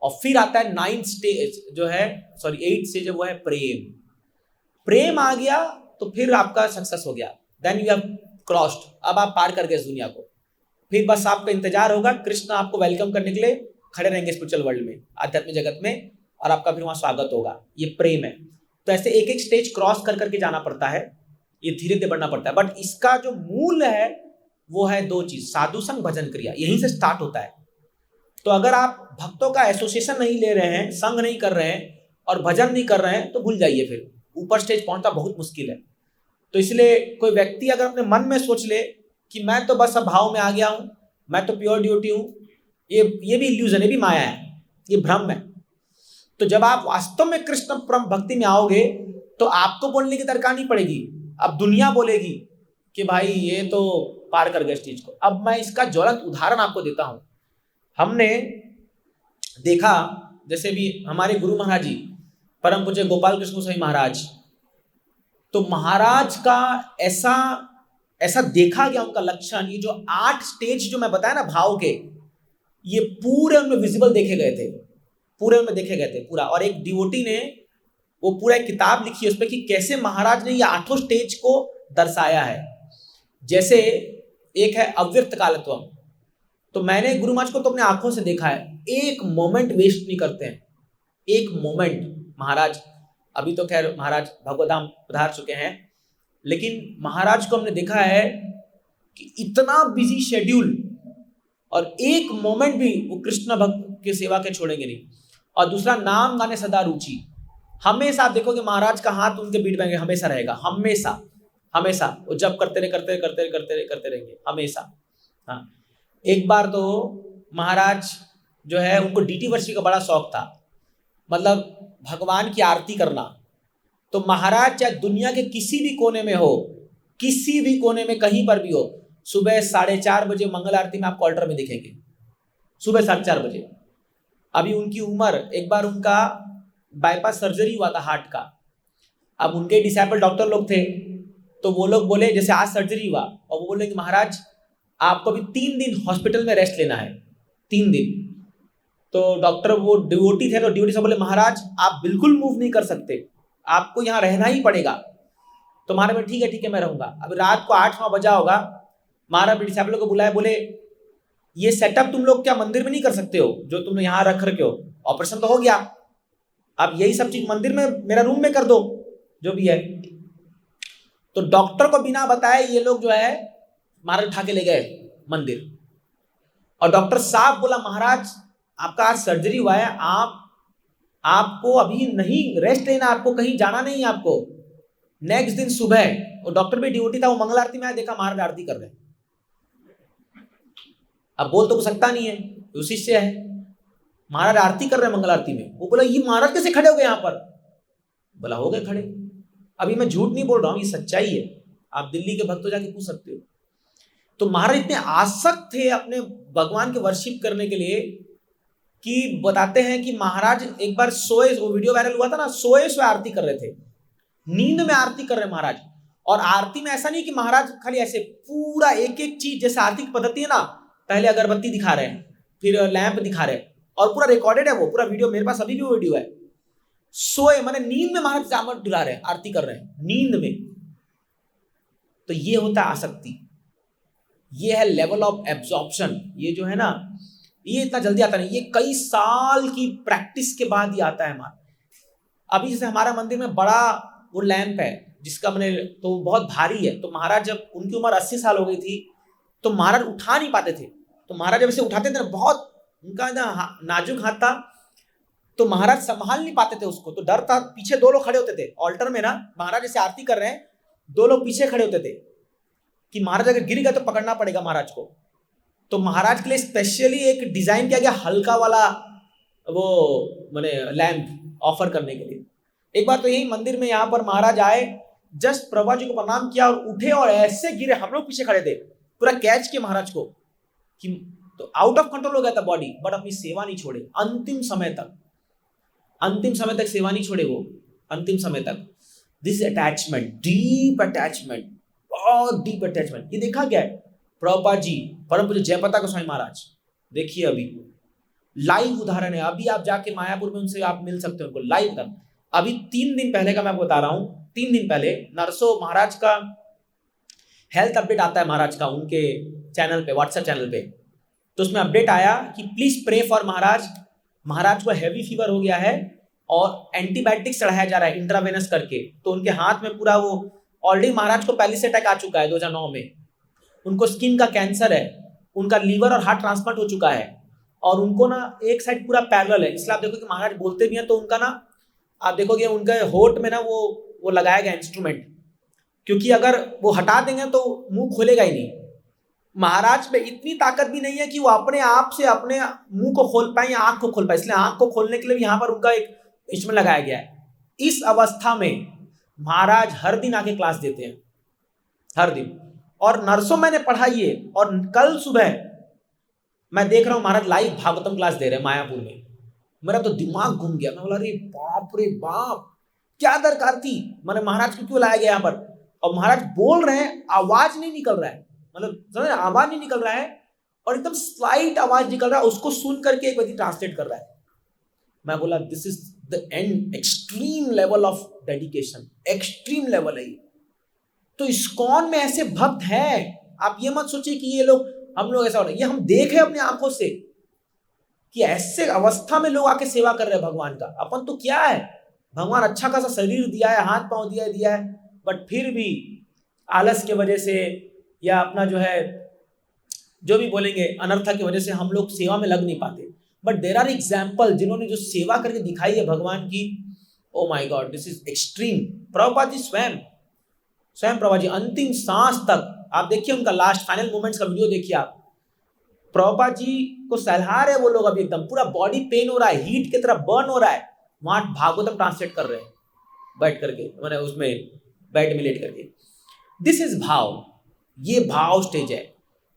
और फिर आता है 9th स्टेज जो है, सॉरी 8th स्टेज, वो है प्रेम। प्रेम आ गया तो फिर आपका सक्सेस हो गया, देन यू हैव क्रॉस्ड, अब आप पार कर गए इस दुनिया को। फिर बस आपका इंतजार होगा, कृष्ण आपको वेलकम करने के लिए खड़े रहेंगे स्पिरिचुअल वर्ल्ड में, आध्यात्मिक जगत में, और आपका फिर वहां स्वागत होगा। ये प्रेम है। तो ऐसे एक एक स्टेज क्रॉस कर करके जाना पड़ता है, ये धीरे धीरे बढ़ना पड़ता है। बट इसका जो मूल है वो है 2 चीज, साधु संग, भजन क्रिया, यहीं से स्टार्ट होता है। तो अगर आप भक्तों का एसोसिएशन नहीं ले रहे हैं, संग नहीं कर रहे हैं और भजन नहीं कर रहे हैं, तो भूल जाइए, फिर ऊपर स्टेज पहुंचना बहुत मुश्किल है। तो इसलिए कोई व्यक्ति अगर अपने मन में सोच ले कि मैं तो बस अब भाव में आ गया हूं, मैं तो प्योर ड्यूटी हूं, ये भी इल्यूजन है, भी माया है, ये भ्रम है। तो जब आप वास्तव में कृष्ण परम भक्ति में आओगे तो आपको बोलने की दरकार नहीं पड़ेगी, अब दुनिया बोलेगी कि भाई ये तो पार कर गए इस चीज को। अब मैं इसका ज्वलंत उदाहरण आपको देता हूं। हमने देखा, जैसे भी हमारे गुरु महाराज जी परम पूज्य गोपाल कृष्ण गोसाई महाराज, तो महाराज का ऐसा देखा गया उनका लक्षण, ये जो 8 स्टेज जो मैं बताया ना भाव के, ये पूरे उनमें विजिबल देखे गए थे, पूरे उनमें देखे गए थे पूरा। और एक डिवोटी ने वो पूरा एक किताब लिखी है उस पर कि कैसे महाराज ने ये 8 स्टेज को दर्शाया है। जैसे एक है अव्यक्त कालत्वम, तो मैंने गुरु महाराज को तो अपने आंखों से देखा है, एक मोमेंट वेस्ट नहीं करते हैं, एक मोमेंट। महाराज अभी तो खैर महाराज भगवधाम पधार चुके हैं, लेकिन महाराज को हमने देखा है कि इतना बिजी शेड्यूल और एक मोमेंट भी वो कृष्ण भक्त की सेवा के छोड़ेंगे नहीं। और दूसरा, नाम गाने सदा रुचि, हमेशा आप देखोगे महाराज का हाथ उनके बीट में हमेशा रहेगा, हमेशा हमेशा वो जब करते रहेंगे हमेशा। हाँ, एक बार तो महाराज जो है उनको डीटी वर्षी का बड़ा शौक था, मतलब भगवान की आरती करना। तो महाराज चाहे दुनिया के किसी भी कोने में हो, किसी भी कोने में कहीं पर भी हो, सुबह 4:30 बजे मंगल आरती में आपको अल्टर में दिखेंगे, सुबह 4:30 बजे। अभी उनकी उम्र, एक बार उनका बाईपास सर्जरी हुआ था हार्ट का। अब उनके डिसाइपल डॉक्टर लोग थे, तो वो लोग बोले, जैसे आज सर्जरी हुआ और वो बोले कि महाराज आपको अभी 3 दिन हॉस्पिटल में रेस्ट लेना है, 3 दिन। तो डॉक्टर वो डिवोटी थे, तो डिवोटी से बोले महाराज आप बिल्कुल मूव नहीं कर सकते, आपको यहाँ रहना ही पड़ेगा। तो महाराज बोले ठीक है मैं रहूंगा। अब रात को 8-9 बजा होगा, महाराज डिसाइपल को बुलाए, बोले ये सेटअप तुम लोग क्या मंदिर में नहीं कर सकते हो, जो तुमने यहाँ रख रखे हो, ऑपरेशन तो हो गया, आप यही सब चीज मंदिर में मेरा रूम में कर दो, जो भी है। तो डॉक्टर को बिना बताए ये लोग जो है महाराज उठा के ले गए मंदिर। और डॉक्टर साहब बोला महाराज आपका आज सर्जरी हुआ है, आपको अभी नहीं रेस्ट लेना, आपको कहीं जाना नहीं है आपको। नेक्स्ट दिन सुबह, वो डॉक्टर भी ड्यूटी था, वो मंगल आरती में आया, देखा महाराज आरती कर रहे हैं। अब बोल तो सकता नहीं है, वो शिष्य है, महाराज आरती कर रहे हैं मंगल आरती में। वो बोला ये महाराज कैसे खड़े हो गए यहाँ पर? बोला हो गए खड़े। अभी मैं झूठ नहीं बोल रहा हूँ, ये सच्चाई है, आप दिल्ली के भक्त जाके पूछ सकते हो। तो महाराज इतने आसक्त थे अपने भगवान के वर्शिप करने के लिए कि बताते हैं कि महाराज एक बार सोए, वो वीडियो वायरल हुआ था ना, सोए आरती कर रहे थे, नींद में आरती कर रहे हैं महाराज। और आरती में ऐसा नहीं कि महाराज खाली ऐसे पूरा एक एक चीज, जैसे आरती की पद्धति है ना, पहले अगरबत्ती दिखा रहे हैं, फिर लैंप दिखा रहे हैं, और पूरा रिकॉर्डेड है वो पूरा वीडियो, मेरे पास अभी भी वो वीडियो है। सोए माने नींद में महाराज जामर दिला रहे हैं, आरती कर रहे हैं नींद में। तो ये होता है आसक्ति, ये है लेवल ऑफ एब्जॉर्प्शन। ये जो है ना, ये इतना जल्दी आता नहीं, ये कई साल की प्रैक्टिस के बाद ही आता है हमारा। अभी जैसे हमारा मंदिर में बड़ा वो लैंप है जिसका मैंने, तो बहुत भारी है। तो महाराज जब उनकी उम्र 80 साल हो गई थी, तो महाराज उठा नहीं पाते थे। तो महाराज जब इसे उठाते थे ना, बहुत उनका ना नाजुक हाथ था, तो महाराज संभाल नहीं पाते थे उसको, तो डर था, पीछे 2 लोग खड़े होते थे ऑल्टर में ना, महाराज जैसे आरती कर रहे हैं 2 लोग पीछे खड़े होते थे कि महाराज अगर गिर गया तो पकड़ना पड़ेगा महाराज को। तो महाराज के लिए स्पेशली एक डिजाइन किया गया हल्का वाला वो माने लैंप ऑफर करने के लिए। एक बार तो यही मंदिर में यहाँ पर महाराज आए, जस्ट प्रभा जी को प्रणाम किया और उठे और ऐसे गिरे, हम लोग पीछे खड़े थे, पूरा कैच किया महाराज को कि तो आउट ऑफ कंट्रोल हो गया था बॉडी, बट अपनी सेवा नहीं छोड़े अंतिम समय तक सेवा नहीं छोड़े वो अंतिम समय तक। दिस अटैचमेंट, डीप अटैचमेंट, बहुत डीप अटैचमेंट, ये देखा गया है। प्रभुपाद जी, परम पूज्य जयप्रताप गोस्वामी महाराज, देखिए अभी लाइव उदाहरण है, अभी आप जाके मायापुर में उनसे आप मिल सकते हो उनको लाइव उदाहरण। अभी 3 दिन पहले का मैं आपको बता रहा हूं, 3 दिन पहले नरसो महाराज का हेल्थ अपडेट आता है महाराज का उनके चैनल पे, व्हाट्सएप चैनल पे। तो उसमें अपडेट आया कि प्लीज प्रे फॉर महाराज, महाराज को हैवी फीवर हो गया है और एंटीबायोटिक्स चढ़ाया जा रहा है इंट्रावेनस करके। तो उनके हाथ में पूरा वो ऑलरेडी महाराज को पहले से अटैक आ चुका है 2009 में, उनको स्किन का कैंसर है, उनका लीवर और हार्ट ट्रांसप्लांट हो चुका है और उनको ना एक साइड पूरा पैरेलल है। इसलिए आप देखो कि महाराज बोलते भी हैं तो उनका ना आप देखोगे उनके होठ में ना वो लगाया गया इंस्ट्रूमेंट, क्योंकि अगर वो हटा देंगे तो मुंह खोलेगा ही नहीं। महाराज में इतनी ताकत भी नहीं है कि वो अपने आप से अपने मुंह को खोल पाए या आंख को खोल पाए, इसलिए आंख को खोलने के लिए भी यहाँ पर उनका एक इंस्ट्रूमेंट लगाया गया है। इस अवस्था में महाराज हर दिन आके क्लास देते हैं, हर दिन, और नर्सों मैंने पढ़ाई है। और कल सुबह मैं देख रहा हूं महाराज लाइव भागवतम क्लास दे रहे हैं मायापुर में। मेरा तो दिमाग घूम गया, मैं बोला अरे बाप रे बाप, क्या दरकार थी, मैंने महाराज को क्यों लाया गया यहाँ पर। और महाराज बोल रहे हैं, आवाज नहीं निकल रहा है, मतलब समझ, आवाज नहीं निकल रहा है और एकदम स्लाइट आवाज निकल रहा है, उसको सुन करके एक व्यक्ति ट्रांसलेट कर रहा है। मैं बोला this is the end, extreme level of dedication, extreme level है ये। तो इस्कॉन में ऐसे भक्त हैं, आप ये मत सोचिए कि ये लोग हम लोग ऐसा हो रहा है, ये हम देखे अपनी आंखों से कि ऐसे अवस्था में लोग आके सेवा कर रहे हैं भगवान का। अपन तो क्या है, भगवान अच्छा खासा शरीर दिया है, हाथ पांव दिया है, बट फिर भी आलस की वजह से या अपना जो है जो भी बोलेंगे अनर्था की वजह से हम लोग सेवा में लग नहीं पाते। बट देर आर एग्जाम्पल जिन्होंने जो सेवा करके दिखाई है भगवान की, oh my god, this is extreme. Prabhupada ji स्वयं प्रभुपाद जी अंतिम सांस तक, आप देखिए उनका लास्ट फाइनल मोमेंट्स का वीडियो देखिए आप, प्रभुपाद जी को सहला रहे वो लोग, अभी एकदम पूरा बॉडी पेन हो रहा है, हीट की तरह बर्न हो रहा है, वहां भागवतम ट्रांसलेट कर रहे हैं बैठ करके, मैंने उसमें बेड में लेट करके। दिस इज भाव, ये भाव स्टेज है।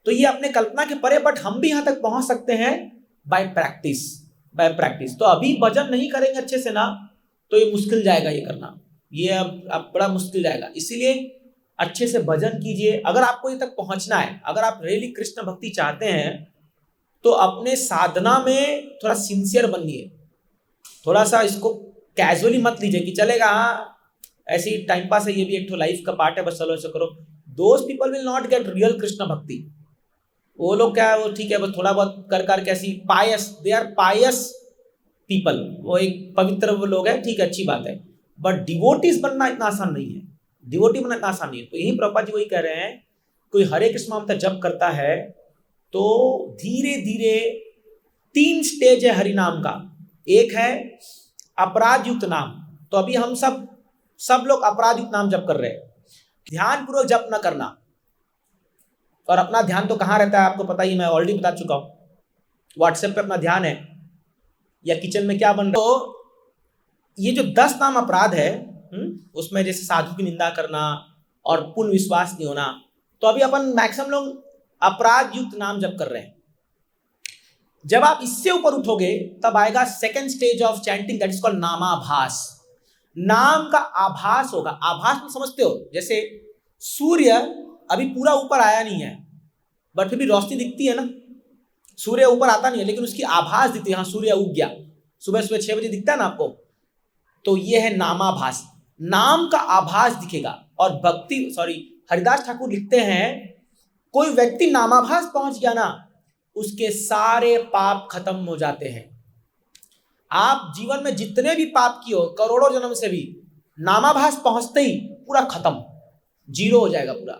तो ये अपने कल्पना के परे, बट हम भी यहां तक पहुंच सकते हैं बाय प्रैक्टिस। तो अभी भजन नहीं करेंगे अच्छे से ना, तो ये मुश्किल जाएगा ये करना, ये अब बड़ा मुश्किल जाएगा। इसीलिए अच्छे से भजन कीजिए। अगर आपको ये तक पहुंचना है, अगर आप रियली कृष्ण भक्ति चाहते हैं, तो अपने साधना में थोड़ा सिंसियर बनिए, थोड़ा सा इसको कैजुअली मत लीजिए कि चलेगा हाँ ऐसे ही टाइम पास है, ये भी एक तो लाइफ का पार्ट है, बस चलो ऐसा करो। Those people will not get real Krishna भक्ति। वो लोग क्या है, वो ठीक है बस थोड़ा बहुत कर कैसी पायस, दे आर पायस पीपल, वो एक पवित्र वो लोग हैं, ठीक है अच्छी बात है, बट डिवोटीज बनना इतना आसान नहीं है, डिवोटी बनना इतना आसान नहीं है। तो यही प्रभुपाद जी वही कह रहे हैं, कोई हरे कृष्ण मंत्र जप करता है तो धीरे धीरे 3 स्टेज है हरि नाम का। एक है अपराध युक्त नाम, तो अभी हम सब लोग अपराध युक्त नाम जप कर रहे हैं, ध्यान पूर्वक जप न करना। और अपना ध्यान तो कहाँ रहता है आपको पता ही, मैं ऑलरेडी बता चुका हूं, व्हाट्सएप पे अपना ध्यान है या किचन में क्या बन रहा है। तो ये जो 10 नाम अपराध है, उसमें जैसे साधु की निंदा करना और पूर्ण विश्वास नहीं होना, तो अभी अपन मैक्सिमम लोग अपराध युक्त नाम जप कर रहे हैं। जब आप इससे ऊपर उठोगे तब आएगा second stage of chanting, that is called नामाभास। नाम का आभास होगा। आभास में समझते हो, जैसे सूर्य अभी पूरा ऊपर आया नहीं है, बट फिर भी रोशनी दिखती है ना, सूर्य ऊपर आता नहीं है लेकिन उसकी आभास दिखती है, हाँ सूर्य उग गया, सुबह 6 बजे दिखता है ना आपको, तो ये है नामाभास। नाम का आभास दिखेगा। और हरिदास ठाकुर लिखते हैं, कोई व्यक्ति नामाभास पहुंच गया ना, उसके सारे पाप खत्म हो जाते हैं। आप जीवन में जितने भी पाप किए हो करोड़ों जन्म से भी, नामाभास पहुंचते ही पूरा खत्म, जीरो हो जाएगा पूरा,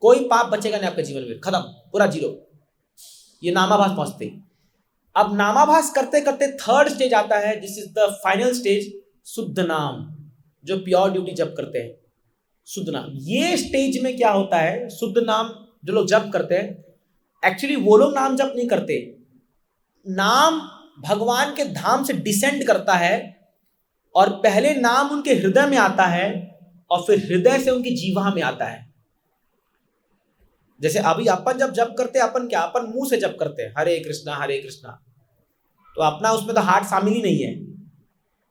कोई पाप बचेगा नहीं आपके जीवन में, खत्म पूरा जीरो, ये नामाभास पहुंचते ही। अब नामाभास करते करते थर्ड स्टेज आता है, this is the final stage, शुद्ध नाम, जो प्योर ड्यूटी जप करते हैं, शुद्ध नाम। ये स्टेज में क्या होता है, शुद्ध नाम जो लोग जप करते हैं, एक्चुअली वो लोग नाम जप नहीं करते, नाम भगवान के धाम से डिसेंड करता है और पहले नाम उनके हृदय में आता है और फिर हृदय से उनकी जीवा में आता है। जैसे अभी अपन जब जप करते हैं, अपन क्या, अपन मुंह से जप करते हैं हरे कृष्णा, तो अपना उसमें तो हार्ट शामिल ही नहीं है।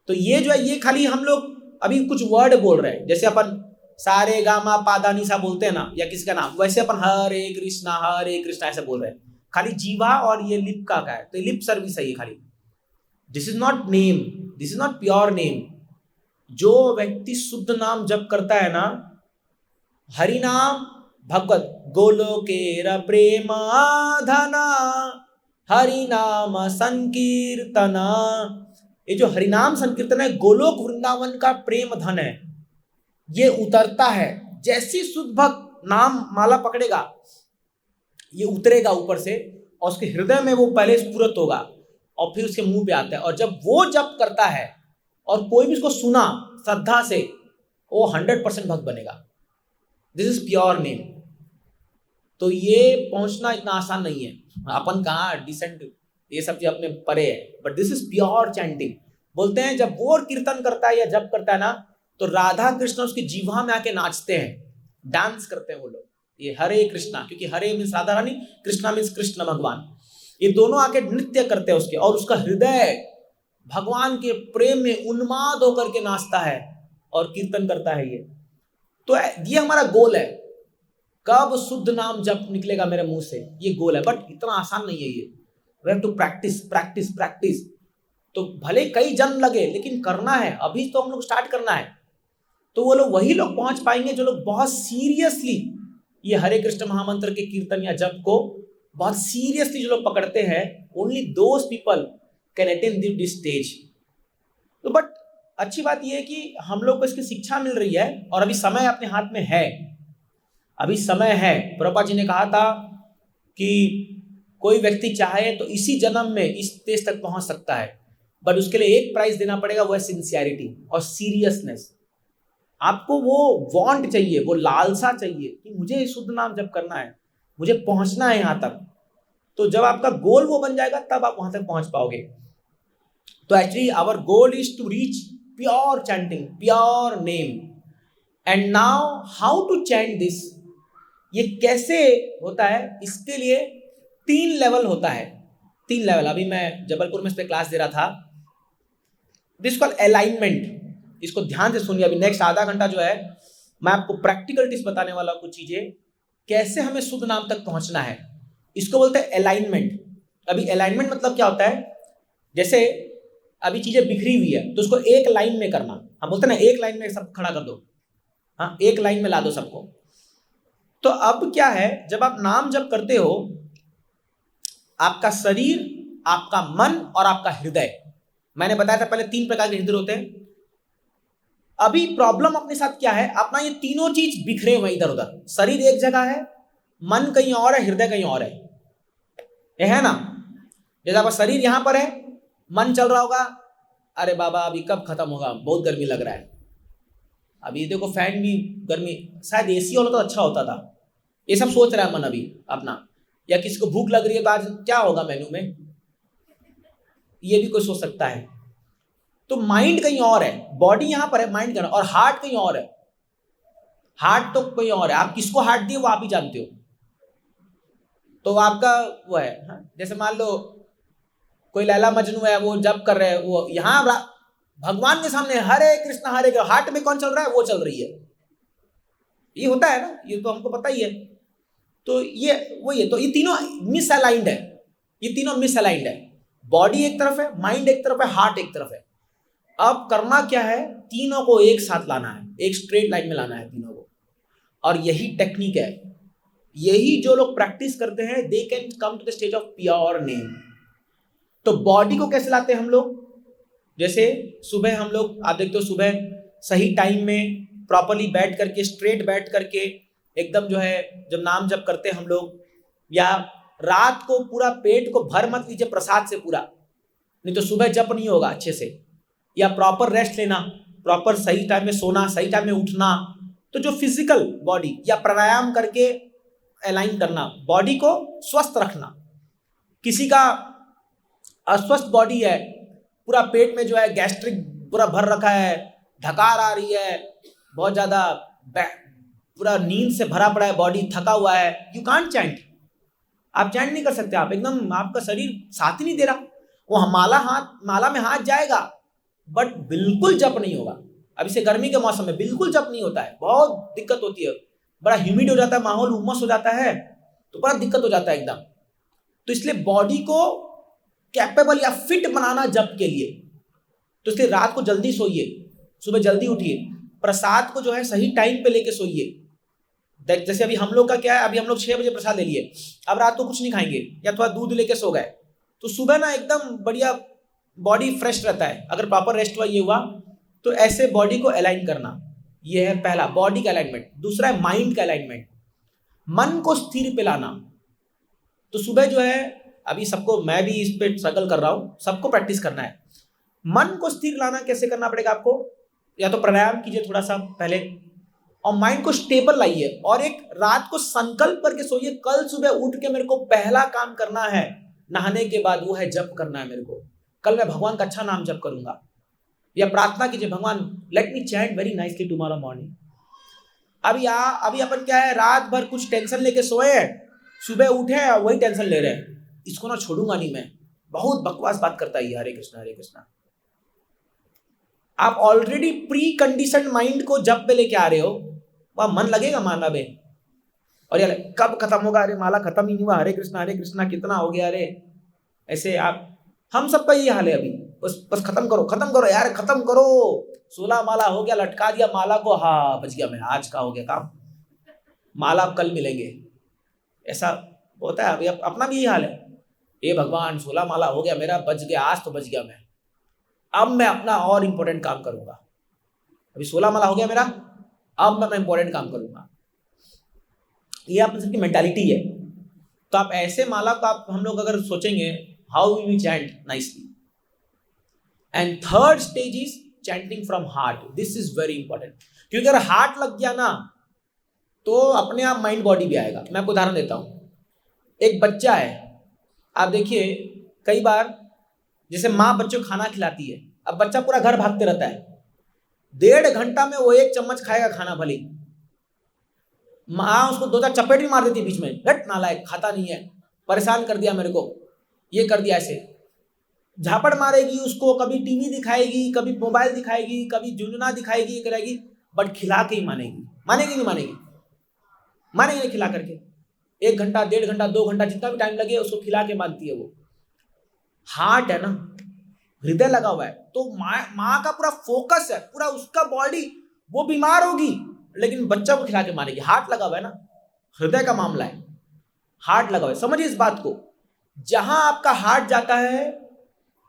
तो ये जो है, ये खाली हम लोग अभी कुछ वर्ड बोल रहे हैं, जैसे अपन सारे गामा पादा निसा बोलते हैं ना, या किसका नाम, वैसे अपन हरे कृष्णा ऐसे बोल रहे हैं, खाली जीवा और ये लिप का है, तो लिप सर्विस है ये खाली। This is not name, this is not pure name. जो व्यक्ति शुद्ध नाम जप करता है ना, हरि नाम भगवत गोलोकेर प्रेमाधना हरि नाम संकीर्तना, ये जो हरिनाम संकीर्तन है, गोलोक वृंदावन का प्रेम धन है, ये उतरता है। जैसी शुद्ध भक्त नाम माला पकड़ेगा, ये उतरेगा ऊपर से और उसके हृदय में वो पहले स्फुरत होगा और फिर उसके मुंह पे आता है। और जब वो जप करता है और कोई भी उसको सुना श्रद्धा से, वो 100% भक्त बनेगा। This is pure name. तो ये पहुंचना इतना आसान नहीं है, अपन कहाँ डिसेंट ये सब चीज अपने परे है, but this is pure chanting. बोलते हैं जब वो कीर्तन करता है या जप करता है ना, तो राधा कृष्ण उसकी जीवा में आके नाचते हैं, डांस करते हैं वो लोग। ये हरे कृष्णा, क्योंकि हरे मीन्स राधा रानी, कृष्णा मीन्स कृष्ण भगवान, ये दोनों आके नृत्य करते हैं उसके, और उसका हृदय भगवान के प्रेम में उन्माद होकर के नाचता है और कीर्तन करता है। तो ये हमारा गोल है, कब शुद्ध नाम जप निकलेगा मेरे मुंह से, ये गोल है। बट इतना आसान नहीं है ये, वी हैव टू प्रैक्टिस। तो भले कई जन्म लगे, लेकिन करना है, अभी तो हम लोग स्टार्ट करना है। तो वो लोग, वही लोग पहुंच पाएंगे जो लोग बहुत सीरियसली ये हरे कृष्ण महामंत्र के कीर्तन या जप को बहुत सीरियसली जो लोग पकड़ते हैं, only those people can attain this stage. तो बट अच्छी बात यह है कि हम लोग को इसकी शिक्षा मिल रही है और अभी समय अपने हाथ में है, अभी समय है। प्रभुपाद जी ने कहा था कि कोई व्यक्ति चाहे तो इसी जन्म में इस स्टेज तक पहुंच सकता है, बट उसके लिए एक प्राइस देना पड़ेगा, वो है सिंसियरिटी और सीरियसनेस। आपको वो वांट चाहिए, वो लालसा चाहिए कि मुझे शुद्ध नाम जप करना है, मुझे पहुंचना है यहाँ तक। तो जब आपका गोल वो बन जाएगा, तब आप वहां तक पहुंच पाओगे। तो actually our goal is to reach pure chanting, pure name. And now how to chant this, ये कैसे होता है, इसके लिए 3 लेवल होता है, 3 लेवल। अभी मैं जबलपुर में इस पर क्लास दे रहा था, दिस कॉल्ड अलाइनमेंट। इसको ध्यान से सुनिए, अभी नेक्स्ट आधा घंटा जो है मैं आपको प्रैक्टिकल टिप्स बताने वाला हूं, कुछ चीजें कैसे हमें शुद्ध नाम तक पहुंचना है। इसको बोलते हैं अलाइनमेंट। अभी अलाइनमेंट मतलब क्या होता है, जैसे अभी चीजें बिखरी हुई है तो उसको एक लाइन में करना, हम बोलते हैं ना एक लाइन में सब खड़ा कर दो, हाँ एक लाइन में ला दो सबको। तो अब क्या है, जब आप नाम जप करते हो, आपका शरीर, आपका मन और आपका हृदय, मैंने बताया था पहले 3 प्रकार के हृदय होते हैं। अभी प्रॉब्लम अपने साथ क्या है, अपना ये तीनों चीज बिखरे हुए इधर उधर, शरीर एक जगह है, मन कहीं और है, हृदय कहीं और है, ये है ना। जैसे आपका शरीर यहां पर है, मन चल रहा होगा, अरे बाबा अभी कब खत्म होगा, बहुत गर्मी लग रहा है, अभी देखो फैन भी गर्मी, शायद एसी वाला तो अच्छा होता था, ये सब सोच रहा है मन अभी अपना। या किसी को भूख लग रही है तो आज क्या होगा मेनू में, ये भी कोई सोच सकता है। तो माइंड कहीं और है, बॉडी यहां पर है, माइंड कहीं और हार्ट कहीं और है, हार्ट तो कोई और है, आप किसको हार्ट दिए वो आप ही जानते हो। तो आपका वो है, हाँ? जैसे मान लो कोई लैला मजनू है, वो जब कर रहे हैं, वो यहां भगवान के सामने हरे कृष्ण, हार्ट में कौन चल रहा है, वो चल रही है, ये होता है ना, ये तो हमको पता ही है। तो ये वही है, तो ये तीनों मिसअलाइंड है, ये तीनों मिसअलाइंड है, बॉडी एक तरफ है, माइंड एक तरफ है, हार्ट एक तरफ है। अब करना क्या है, तीनों को एक साथ लाना है, एक स्ट्रेट लाइन में लाना है तीनों को, और यही टेक्निक है। यही जो लोग प्रैक्टिस करते हैं, they can come to the stage of pure name. तो बॉडी को कैसे लाते हैं हम लोग, जैसे सुबह हम लोग, आप देखते हो सुबह सही टाइम में प्रॉपरली बैठ करके, स्ट्रेट बैठ करके एकदम जो है, जब नाम जप करते हैं हम लोग, या रात को पूरा पेट को भर मत लीजिए प्रसाद से पूरा, नहीं तो सुबह जप नहीं होगा अच्छे से। या प्रॉपर रेस्ट लेना, प्रॉपर सही टाइम में सोना, सही टाइम में उठना। तो जो फिजिकल बॉडी या प्राणायाम करके अलाइन करना, बॉडी को स्वस्थ रखना। किसी का अस्वस्थ बॉडी है, पूरा पेट में जो है गैस्ट्रिक पूरा भर रखा है, ढकार आ रही है, बहुत ज़्यादा पूरा नींद से भरा पड़ा है बॉडी, थका हुआ है, यू कांट चैंट। आप चैंट नहीं कर सकते, आप एकदम, आपका शरीर साथ ही नहीं दे रहा। वो माला में हाथ जाएगा बट बिल्कुल जप नहीं होगा। अब इसे गर्मी के मौसम में बिल्कुल जप नहीं होता है, बहुत दिक्कत होती है, बड़ा ह्यूमिड हो जाता है, माहौल उमस हो जाता है, तो बड़ा दिक्कत हो जाता है एकदम। तो इसलिए बॉडी को कैपेबल या फिट बनाना जप के लिए, तो इसलिए रात को जल्दी सोइए, सुबह जल्दी उठिए, प्रसाद को जो है सही टाइम पे लेके सोइए। जैसे अभी हम लोग का क्या है, अभी हम लोग 6 बजे प्रसाद ले लिए, अब रात को कुछ नहीं खाएंगे या थोड़ा दूध लेके सो गए, तो सुबह ना एकदम बढ़िया बॉडी फ्रेश रहता है, अगर प्रॉपर रेस्ट हुआ ये हुआ। तो ऐसे बॉडी को अलाइन करना, ये है पहला बॉडी का अलाइनमेंट। दूसरा है माइंड का अलाइनमेंट, मन को स्थिर पे लाना। तो सुबह जो है, अभी सबको, मैं भी इस पे स्ट्रगल कर रहा हूँ, सबको प्रैक्टिस करना है। मन को स्थिर लाना कैसे करना पड़ेगा आपको, या तो प्राणायाम कीजिए थोड़ा सा पहले, और माइंड को स्टेबल लाइए, और एक रात को संकल्प करके सोइए, कल सुबह उठ के मेरे को पहला काम करना है नहाने के बाद, वो है जप करना है मेरे को, कल मैं भगवान का अच्छा नाम जप करूंगा। या प्रार्थना कीजिए, भगवान let me chant very nicely tomorrow morning. अभी अपन क्या है, रात भर कुछ टेंशन लेके सोए हैं, सुबह उठे वही टेंशन ले रहे हैं, इसको ना छोड़ूंगा नहीं मैं, बहुत बकवास बात करता है ये, हरे कृष्णा हरे कृष्णा। आप ऑलरेडी प्री कंडीशन माइंड को जप पे लेके आ रहे हो, वह मन लगेगा माला में, और यार कब खत्म होगा, अरे माला खत्म ही नहीं हुआ, हरे कृष्णा कितना हो गया, अरे ऐसे आप, हम सबका ये हाल है अभी, बस खत्म करो यार, खत्म करो, 16 माला हो गया, लटका दिया माला को, हाँ बच गया मैं, आज का हो गया काम, माला अब कल मिलेंगे, ऐसा होता है अभी। अपना भी यही हाल है, ये भगवान 16 माला हो गया मेरा, बच गया, आज तो बच गया मैं, अब मैं अपना और इंपॉर्टेंट काम करूंगा। अभी 16 माला हो गया मेरा, अब मैं अपना इंपॉर्टेंट काम करूंगा। ये आप सबकी मेंटालिटी है। तो आप ऐसे माला को आप, हम लोग अगर सोचेंगे, how will we chant nicely. And third stage is chanting from heart, this is very important, क्योंकि अगर हार्ट लग गया ना तो अपने आप माइंड बॉडी भी आएगा। मैं आपको उदाहरण देता हूँ, एक बच्चा है, आप देखिए कई बार जैसे माँ बच्चों को खाना खिलाती है, अब बच्चा पूरा घर भागते रहता है, 1.5 घंटा में वो 1 चम्मच खाएगा खाना, भले माँ उसको 2-4 चपेट भी मार देती है बीच में, हट नालायक, खाता नहीं है, परेशान कर दिया मेरे को, ये कर दिया, ऐसे झापड़ मारेगी उसको, कभी टीवी दिखाएगी, कभी मोबाइल दिखाएगी, कभी झुंझुना दिखाएगी, ये करेगी, बट खिला के ही मानेगी, मानेगी खिला करके, 1 घंटा 1.5 घंटा 2 घंटा जितना भी टाइम लगे उसको खिला के मानती है वो। हार्ट है ना, हृदय लगा हुआ है, तो माँ का पूरा फोकस है, पूरा उसका बॉडी, वो बीमार होगी लेकिन बच्चा को खिला के मारेगी, हार्ट लगा हुआ है ना, हृदय का मामला है, हार्ट लगा हुआ है। समझिए इस बात को, जहां आपका हार्ट जाता है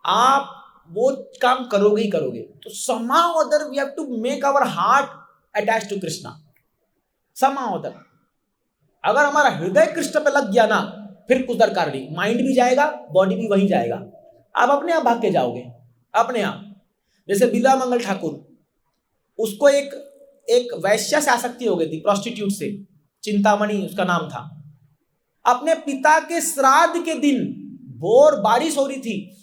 आप वो काम करोगे ही करोगे। तो somehow or other we have to make our heart attached to Krishna, somehow or other। अगर हमारा हृदय कृष्ण पे लग गया ना, फिर कुछ दरकार नहीं, माइंड भी जाएगा, बॉडी भी वहीं जाएगा, आप अपने आप भाग के जाओगे, अपने आप। जैसे बिल्वामंगल ठाकुर, उसको एक वैश्या से आसक्ति हो गई थी, प्रोस्टिट्यूट से, चिंतामणि उसका नाम था। अपने पिता के श्राद्ध के दिन भोर बारिश हो रही थी,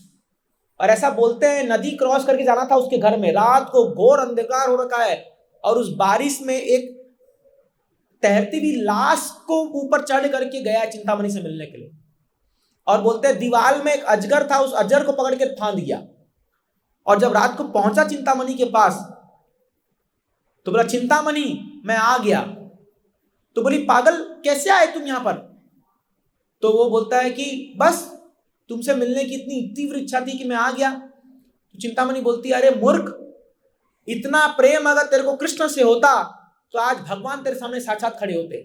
और ऐसा बोलते हैं नदी क्रॉस करके जाना था उसके घर में, रात को घोर अंधकार हो रखा है, और उस बारिश में एक तैरती हुई लाश को ऊपर चढ़ करके गया चिंतामणि से मिलने के लिए, और बोलते हैं दीवार में एक अजगर था, उस अजगर को पकड़ के फांद दिया। और जब रात को पहुंचा चिंतामणि के पास तो बोला, चिंतामणि मैं आ गया। तो बोली, पागल कैसे आए तुम यहां पर? तो वो बोलता है कि बस तुमसे मिलने की इतनी तीव्र इच्छा थी कि मैं आ गया। तो चिंतामणि बोलती है, अरे मूर्ख, इतना प्रेम अगर तेरे को कृष्ण से होता तो आज भगवान तेरे सामने साक्षात खड़े होते।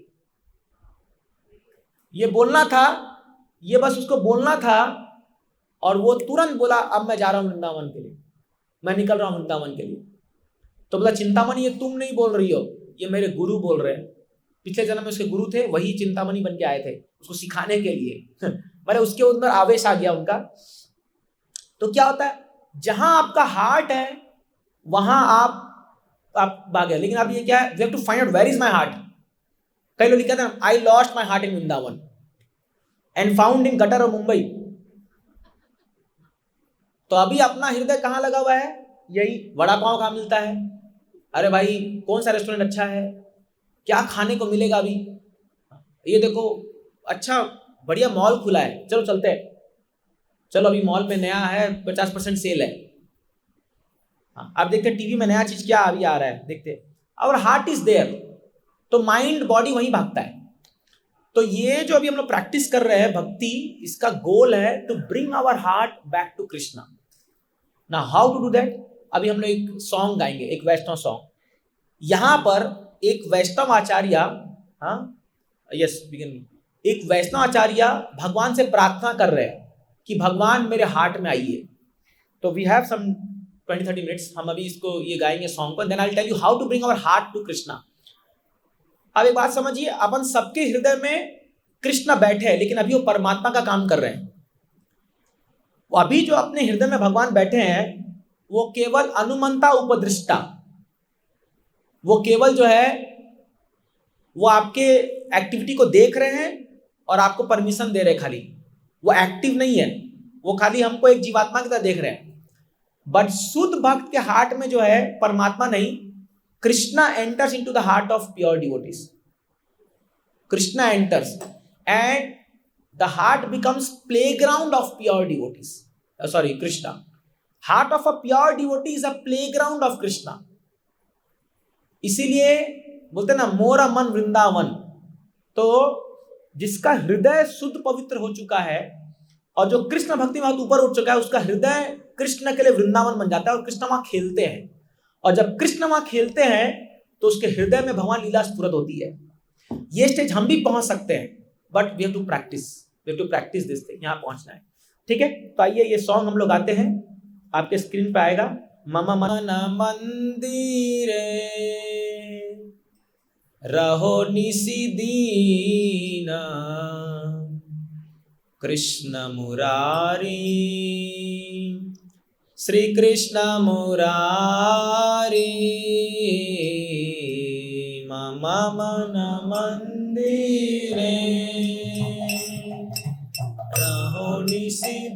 ये बोलना था, ये बस उसको बोलना था, और वो तुरंत बोला, अब मैं जा रहा हूं वृंदावन के लिए, मैं निकल रहा हूं वृंदावन के लिए। तो बोला, चिंतामणि ये तुम नहीं बोल रही हो, ये मेरे गुरु बोल रहे हैं। पिछले जन्म में उसके गुरु थे, वही चिंतामणि बन के आए थे उसको सिखाने के लिए। मैंने उसके अंदर आवेश आ गया उनका। तो क्या होता है, जहां आपका हार्ट है वहां आप भागे। लेकिन अब ये क्या है, we have to find out where is my heart. कई लोग लिखते हैं I lost my heart in Vrindavan and found in gutter of Mumbai. तो अभी अपना हृदय कहां लगा हुआ है, यही वड़ा पाव कहां मिलता है, अरे भाई कौन सा रेस्टोरेंट अच्छा है, क्या खाने को मिलेगा अभी, ये देखो अच्छा बढ़िया मॉल खुला है, चलो चलते हैं, चलो अभी मॉल में नया है 50% सेल है। अब देखते टीवी में नया चीज क्या अभी आ रहा है, देखते। और हार्ट इज देयर, तो माइंड बॉडी वहीं भागता है। तो ये जो अभी हम लोग प्रैक्टिस कर रहे हैं भक्ति, इसका गोल है to bring our heart back to Krishna. ना हाउ टू डू दैट, अभी हम लोग एक सॉन्ग गाएंगे, एक वैष्णव सॉन्ग। यहां पर एक वैष्णव आचार्य, हाँ यस बिगिन, एक वैष्णव आचार्य भगवान से प्रार्थना कर रहे हैं कि भगवान मेरे हार्ट में आइए। तो वी हैव सम 20-30 मिनट्स, हम अभी इसको ये गाएंगे सॉन्ग पर, then I will tell you how to bring our heart to Krishna. अब एक बात समझिए, अपन सबके हृदय में कृष्ण बैठे हैं, लेकिन अभी वो परमात्मा का काम कर रहे हैं। वो अभी जो अपने हृदय में भगवान बैठे हैं वो केवल अनुमंता उपदृष्टा, वो केवल जो है वो आपके एक्टिविटी को देख रहे हैं और आपको परमिशन दे रहे हैं, खाली वो एक्टिव नहीं है, वो खाली हमको एक जीवात्मा की तरह देख रहे हैं। बट शुद्ध भक्त के हार्ट में जो है परमात्मा नहीं, Krishna enters into the heart of pure devotees. Krishna enters and the heart becomes playground of pure devotees. Sorry, Krishna, heart of a pure devotee is a playground of Krishna. इसीलिए बोलते ना मोरा मन वृंदावन। तो जिसका हृदय शुद्ध पवित्र हो चुका है और जो कृष्ण भक्ति में ऊपर उठ चुका है, उसका हृदय कृष्ण के लिए वृंदावन बन जाता है और कृष्ण वहां खेलते हैं। और जब कृष्ण वहां खेलते हैं तो उसके हृदय में भगवान लीला स्फुरत होती है। ये स्टेज हम भी पहुंच सकते हैं, but we have to practice this thing, यहां पहुंचना है। ठीक है, तो आइए ये सॉन्ग हम लोग गाते हैं, आपके स्क्रीन पे आएगा। मम मन मंदिरे रहो निशिदीना, कृष्ण मुरारी श्री कृष्ण मुरारी, मम मन मंदिरे रहो निशिदीना,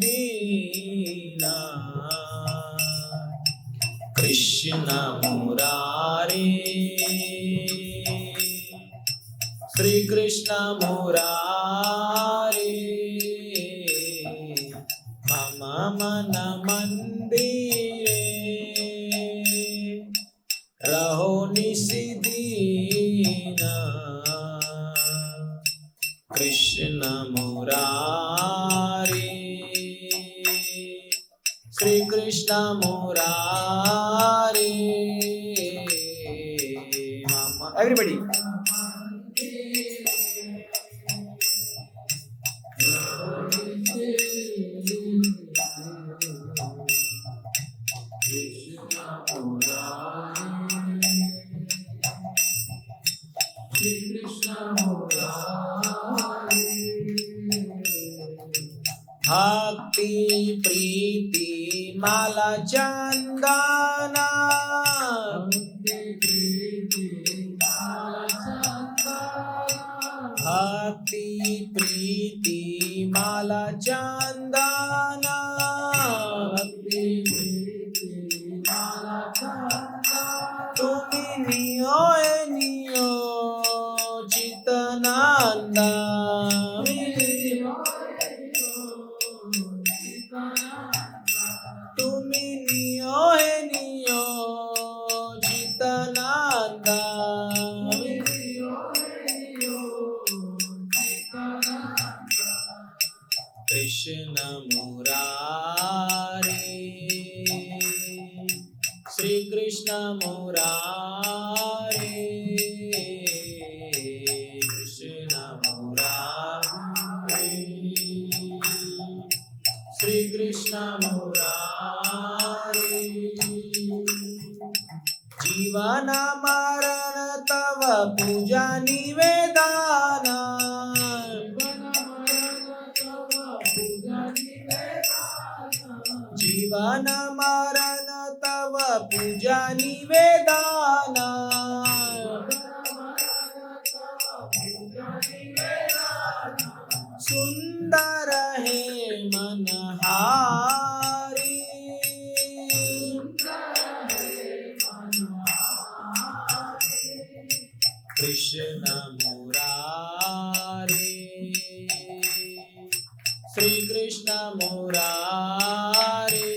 कृष्ण मुरारी श्री कृष्ण मुरारी, मम मन मंदिरे रहो निशिदीना, कृष्ण मुरारी श्री कृष्ण मुरारी, मम एवरीबॉडी भक्ति प्रीति माला चंदना, भक्ति प्रीति माला चंदना, तुमी नियो नियो चितनंदा, तुमी नियो नियो चितनंदा, कृष्ण मुरारी श्री कृष्ण मुरारी, कृष्ण मुरारी श्री कृष्ण मुरारी, जीवन मरण तव पूजा निवेदन, जीवन मरण तव पूजा निवेदन, सुंदर है मनहारी, कृष्ण मुरारी, श्री कृष्ण मुरारी,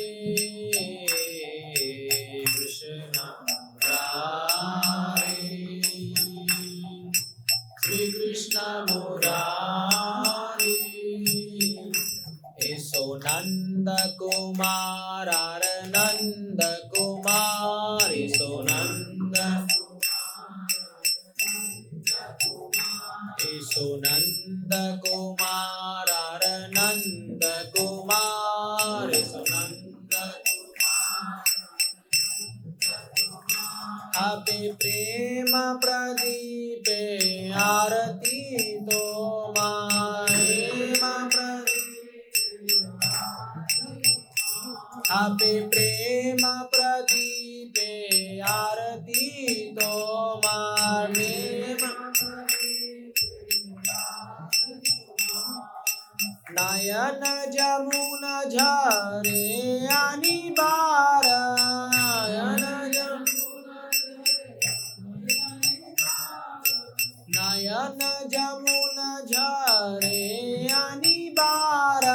कृष्ण मुरारी, श्री कृष्ण मुरारी। ऐसो नंद कुमार नंद कुमार, ऐसो नंद, ऐसो नंद कुमार नंद कुमार, ऐसो नंद आपे प्रेम प्रदीपे आरती तो प्रेम प्रदीप, आपे प्रेम प्रदीपे आरती तो प्रेम, नयन जमुना झरे आनी बार, नयन जमुना झरे आनी बार,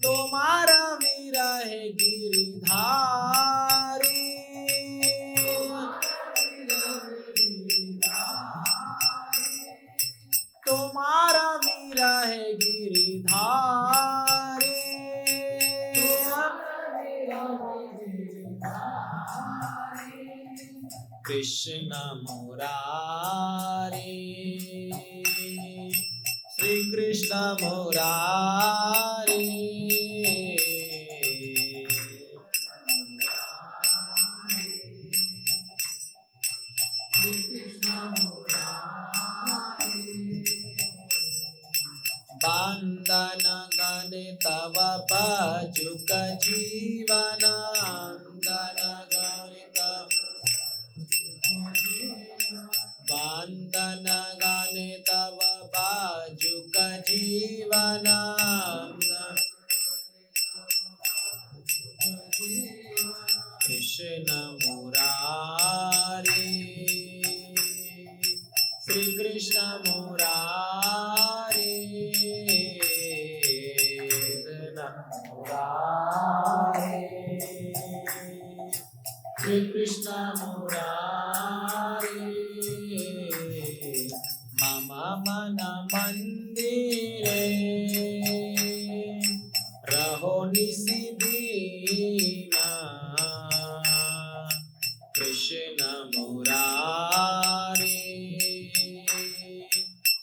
तुम्हारा मेरा है गिरधारी, तुम्हारा मेरा है गिरधारी, कृष्ण मुरारी, श्री कृष्ण मुरारी, बंदन गणे तव बाजुक जीवन, बंदन गणे तव, बंदन गणे तव बाजुक जीवन, कृष्ण मुरारी, श्री कृष्ण मुरारी, श्री कृष्ण मुरारी। मम मन मंदिरे रहो निशिदीना, कृष्ण मुरारी,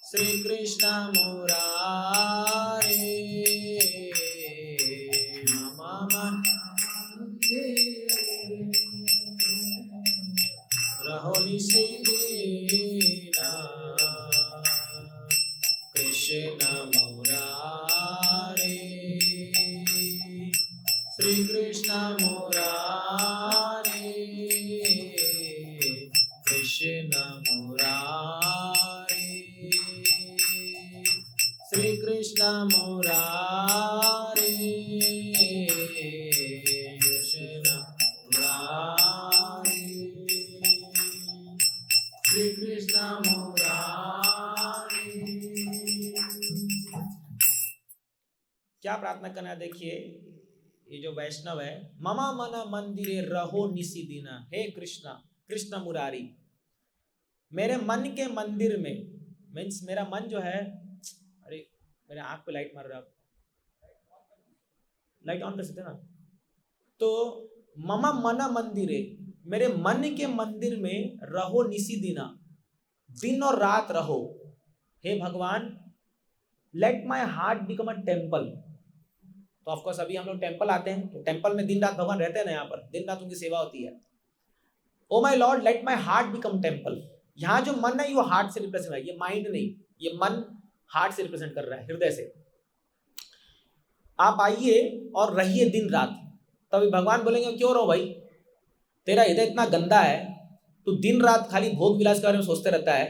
श्री कृष्ण मुरारी, मम मन रहो निशिदीना, कृष्ण मुरारी, श्री कृष्ण मुरारी, कृष्ण मुरारी, श्री कृष्ण मुरारी, कृष्ण मुरारी, श्री कृष्ण मुरारी। क्या प्रार्थना करना है देखिए, ये जो वैष्णव है, ममा मन मंदिरे रहो निशिदिना, हे कृष्णा कृष्ण मुरारी, मेरे मन के मंदिर में, मीन्स मेरा मन जो है, अरे मेरे आंख पे लाइट मार रहा, लाइट ऑन कर सकते ना, तो ममा मन मंदिरे, मेरे मन के मंदिर में रहो निशिदिना, दिन और रात रहो, हे भगवान, late my heart become a temple, तो ऑफकोर्स अभी हम लोग टेम्पल आते हैं, तो टेम्पल में दिन रात भगवान रहते हैं ना, यहाँ पर दिन रात उनकी सेवा होती है। Oh my lord let my heart become temple. यहाँ जो मन है वो हार्ट से रिप्रेजेंट है, ये माइंड नहीं, ये मन हार्ट से रिप्रेजेंट कर रहा है, हृदय से। आप आइए और रहिए दिन रात। तभी भगवान बोलेंगे क्यों रहो भाई, तेरा हृदय इतना गंदा है, तू दिन रात खाली भोग विलास के बारे में सोचते रहता है,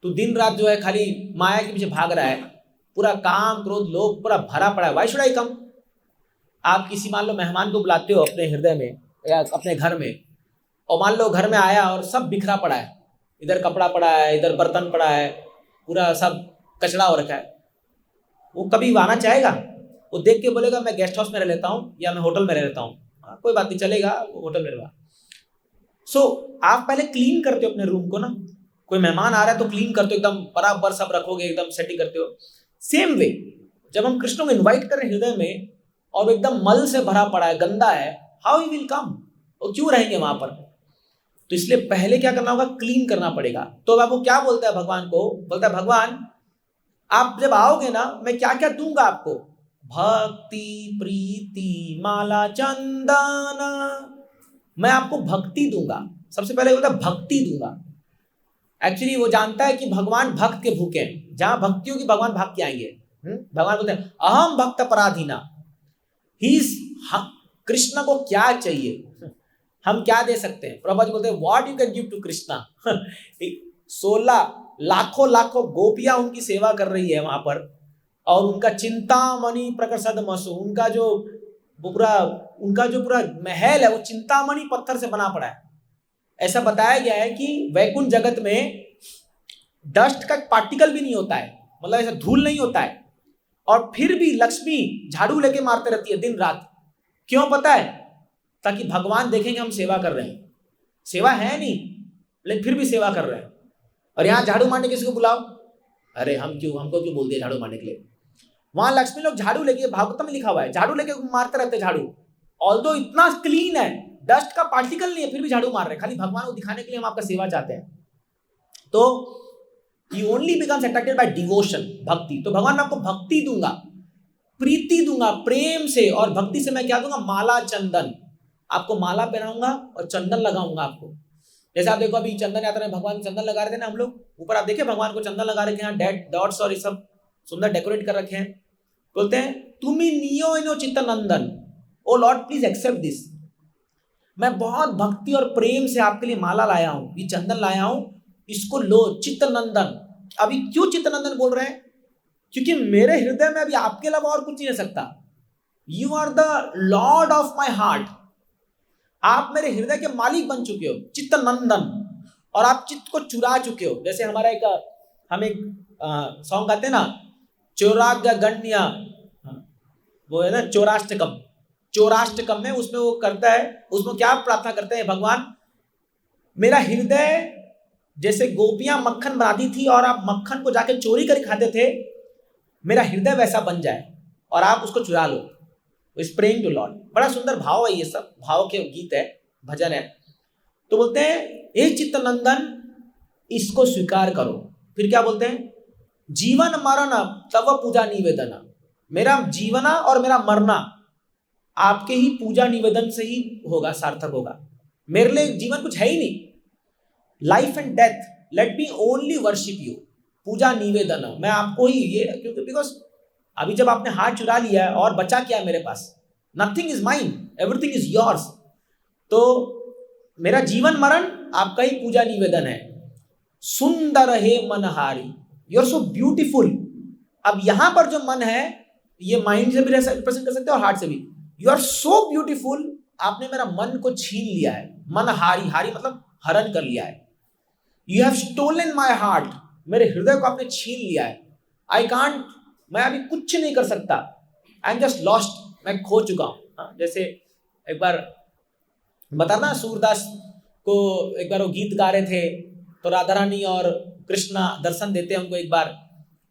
तू दिन रात जो है खाली माया के पीछे भाग रहा है, पूरा काम क्रोध लोभ पूरा भरा पड़ा है, व्हाई शुड आई कम। आप किसी मान लो मेहमान को बुलाते हो अपने हृदय में या अपने घर में, और मान लो घर में आया और सब बिखरा पड़ा है, इधर कपड़ा पड़ा है, इधर बर्तन पड़ा है, पूरा सब कचरा हो रखा है, वो कभी आना चाहेगा? वो देख के बोलेगा मैं गेस्ट हाउस में रह लेता हूँ या मैं होटल में रह लेता हूँ, कोई बात नहीं, चलेगा, वो होटल में रहेगा। सो आप पहले क्लीन करते हो अपने रूम को ना, कोई मेहमान आ रहा है तो क्लीन करते हो, एकदम बराबर सब रखोगे, एकदम सेटिंग करते हो। सेम वे जब हम कृष्ण को इन्वाइट कर रहे हैं हृदय में और एकदम मल से भरा पड़ा है, गंदा है, हाउ ही विल कम, वो क्यों रहेंगे वहां पर? तो इसलिए पहले क्या करना होगा, क्लीन करना पड़ेगा। तो अब वो क्या बोलता है भगवान को, बोलता है भगवान आप जब आओगे ना, मैं क्या क्या दूंगा आपको, भक्ति प्रीति माला चंदन, मैं आपको भक्ति दूंगा। सबसे पहले बोलता है भक्ति दूंगा। एक्चुअली वो जानता है कि भगवान भक्त के भूखे हैं, जहां भक्ति होगी भगवान भाग के आएंगे। भगवान बोलते हैं अहम भक्त पराधीना, कृष्ण को क्या चाहिए, हम क्या दे सकते हैं? प्रभु जी बोलते हैं what you can give to Krishna. 16 लाखों लाखों गोपियां उनकी सेवा कर रही है वहां पर, और उनका चिंतामणि प्रकर्षद मसु, उनका जो पूरा महल है वो चिंतामणि पत्थर से बना पड़ा है। ऐसा बताया गया है कि वैकुंठ जगत में डस्ट का पार्टिकल भी नहीं होता है, मतलब ऐसा धूल नहीं होता है, और फिर भी लक्ष्मी झाड़ू लेके मारते रहती है दिन रात। क्यों पता है? ताकि भगवान देखेंगे हम सेवा कर रहे हैं, सेवा है नहीं लेकिन फिर भी सेवा कर रहे हैं। और यहाँ झाड़ू मारने किसी को बुलाओ, अरे हमको क्यों बोल दिया झाड़ू मारने के लिए? वहां लक्ष्मी लोग झाड़ू लेके, भागवतम में लिखा हुआ है, झाड़ू लेके मारते रहते झाड़ू, ऑल्दो इतना क्लीन है, डस्ट का पार्टिकल नहीं है, फिर भी झाड़ू मार रहे हैं, खाली भगवान को दिखाने के लिए हम आपका सेवा चाहते हैं। तो you only becomes attracted by devotion, भक्ति। तो भगवान मैं आपको भक्ति दूंगा, प्रीति दूंगा, प्रेम से, और भक्ति से मैं क्या दूंगा, माला चंदन, आपको माला पहनाऊंगा और चंदन लगाऊंगा आपको। जैसे आप देखो अभी चंदन यात्रा में भगवान को चंदन लगा रहे थे ना हम लोग, ऊपर आप देखे भगवान को चंदन लगा रखे हैं, डेट डॉट्स और ये सब सुंदर डेकोरेट कर रखे हैं। बोलते हैं तुमी नियो इनो चित्तनंदन, oh lord please accept this, मैं बहुत भक्ति और प्रेम से आपके लिए माला लाया हूं, ये चंदन लाया हूं, इसको लो चित्तनंदन। अभी क्यों चित्तनंदन बोल रहे हैं? क्योंकि मेरे हृदय में अभी आपके अलावा और कुछ नहीं रह सकता। You are the lord of my heart, आप मेरे हृदय के मालिक बन चुके हो, चित्तनंदन, और आप चित्त को चुरा चुके हो। जैसे हमारा हम एक सॉन्ग गाते हैं ना, चौराग्य गण्य, वो है ना चौराष्टकम, चौराष्टकम में उसमें वो करता है, उसमें क्या प्रार्थना करते हैं, भगवान मेरा हृदय जैसे गोपियां मक्खन बनाती थी और आप मक्खन को जाके चोरी करके खाते थे, मेरा हृदय वैसा बन जाए और आप उसको चुरा लो। Is praying to lord. बड़ा सुंदर भाव है, ये सब भाव के गीत है, भजन है। तो बोलते हैं हे चित्तनंदन इसको स्वीकार करो। फिर क्या बोलते हैं, जीवन मरण तव पूजा निवेदन, मेरा जीवना और मेरा मरना आपके ही पूजा निवेदन से ही होगा, सार्थक होगा। मेरे लिए जीवन कुछ है ही नहीं, life and death let me only worship you, पूजा निवेदन मैं आपको ही, ये क्योंकि बिकॉज अभी जब आपने हाथ चुरा लिया है और बचा क्या है मेरे पास, nothing is mine, everything is yours. तो मेरा जीवन मरण आपका ही पूजा निवेदन है। सुंदर हे मनहारी, यू आर सो ब्यूटीफुल। अब यहां पर जो मन है ये माइंड से भी रिप्रेजेंट कर सकते हो और हार्ट से भी। यू आर सो ब्यूटीफुल, आपने मेरा मन को छीन लिया है। मनहारी, हारी मतलब हरण कर लिया है। You have stolen my heart, मेरे हृदय को आपने छीन लिया है। आई कांट, मैं अभी कुछ नहीं कर सकता, आई एम जस्ट लॉस्ट, मैं खो चुका हूं। जैसे एक बार बताना, सूरदास को एक बार वो गीत गा रहे थे, तो राधा रानी और कृष्णा दर्शन देते हैं उनको एक बार।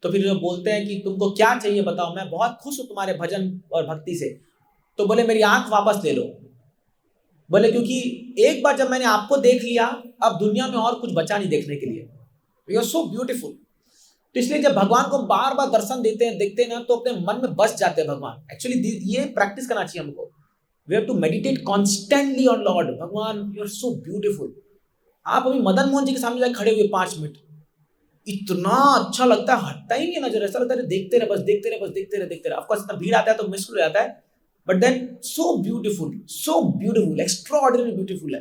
तो फिर वो बोलते हैं कि तुमको क्या चाहिए बताओ, मैं बहुत खुश हूं तुम्हारे भजन और भक्ति से। तो बोले मेरी आंख वापस ले लो। बोले क्योंकि एक बार जब मैंने आपको देख लिया, अब दुनिया में और कुछ बचा नहीं देखने के लिए। You are so beautiful. तो इसलिए जब भगवान को बार बार दर्शन देते हैं, देखते हैं ना, तो अपने मन में बस जाते हैं भगवान। एक्चुअली ये प्रैक्टिस करना चाहिए हमको। We have to meditate constantly on lord. भगवान यू आर सो ब्यूटीफुल। आप अभी मदन मोहन जी के सामने जाके खड़े हुए 5 मिनट, इतना अच्छा लगता है, हटता ही नहीं है नजर, ऐसा लगता है देखते रहे, बस देखते रहे, बस देखते रहे, देखते रहे। ऑफकोर्स इतना भीड़ आता है तो मुश्किल हो जाता है, but then so beautiful, extraordinary beautiful है।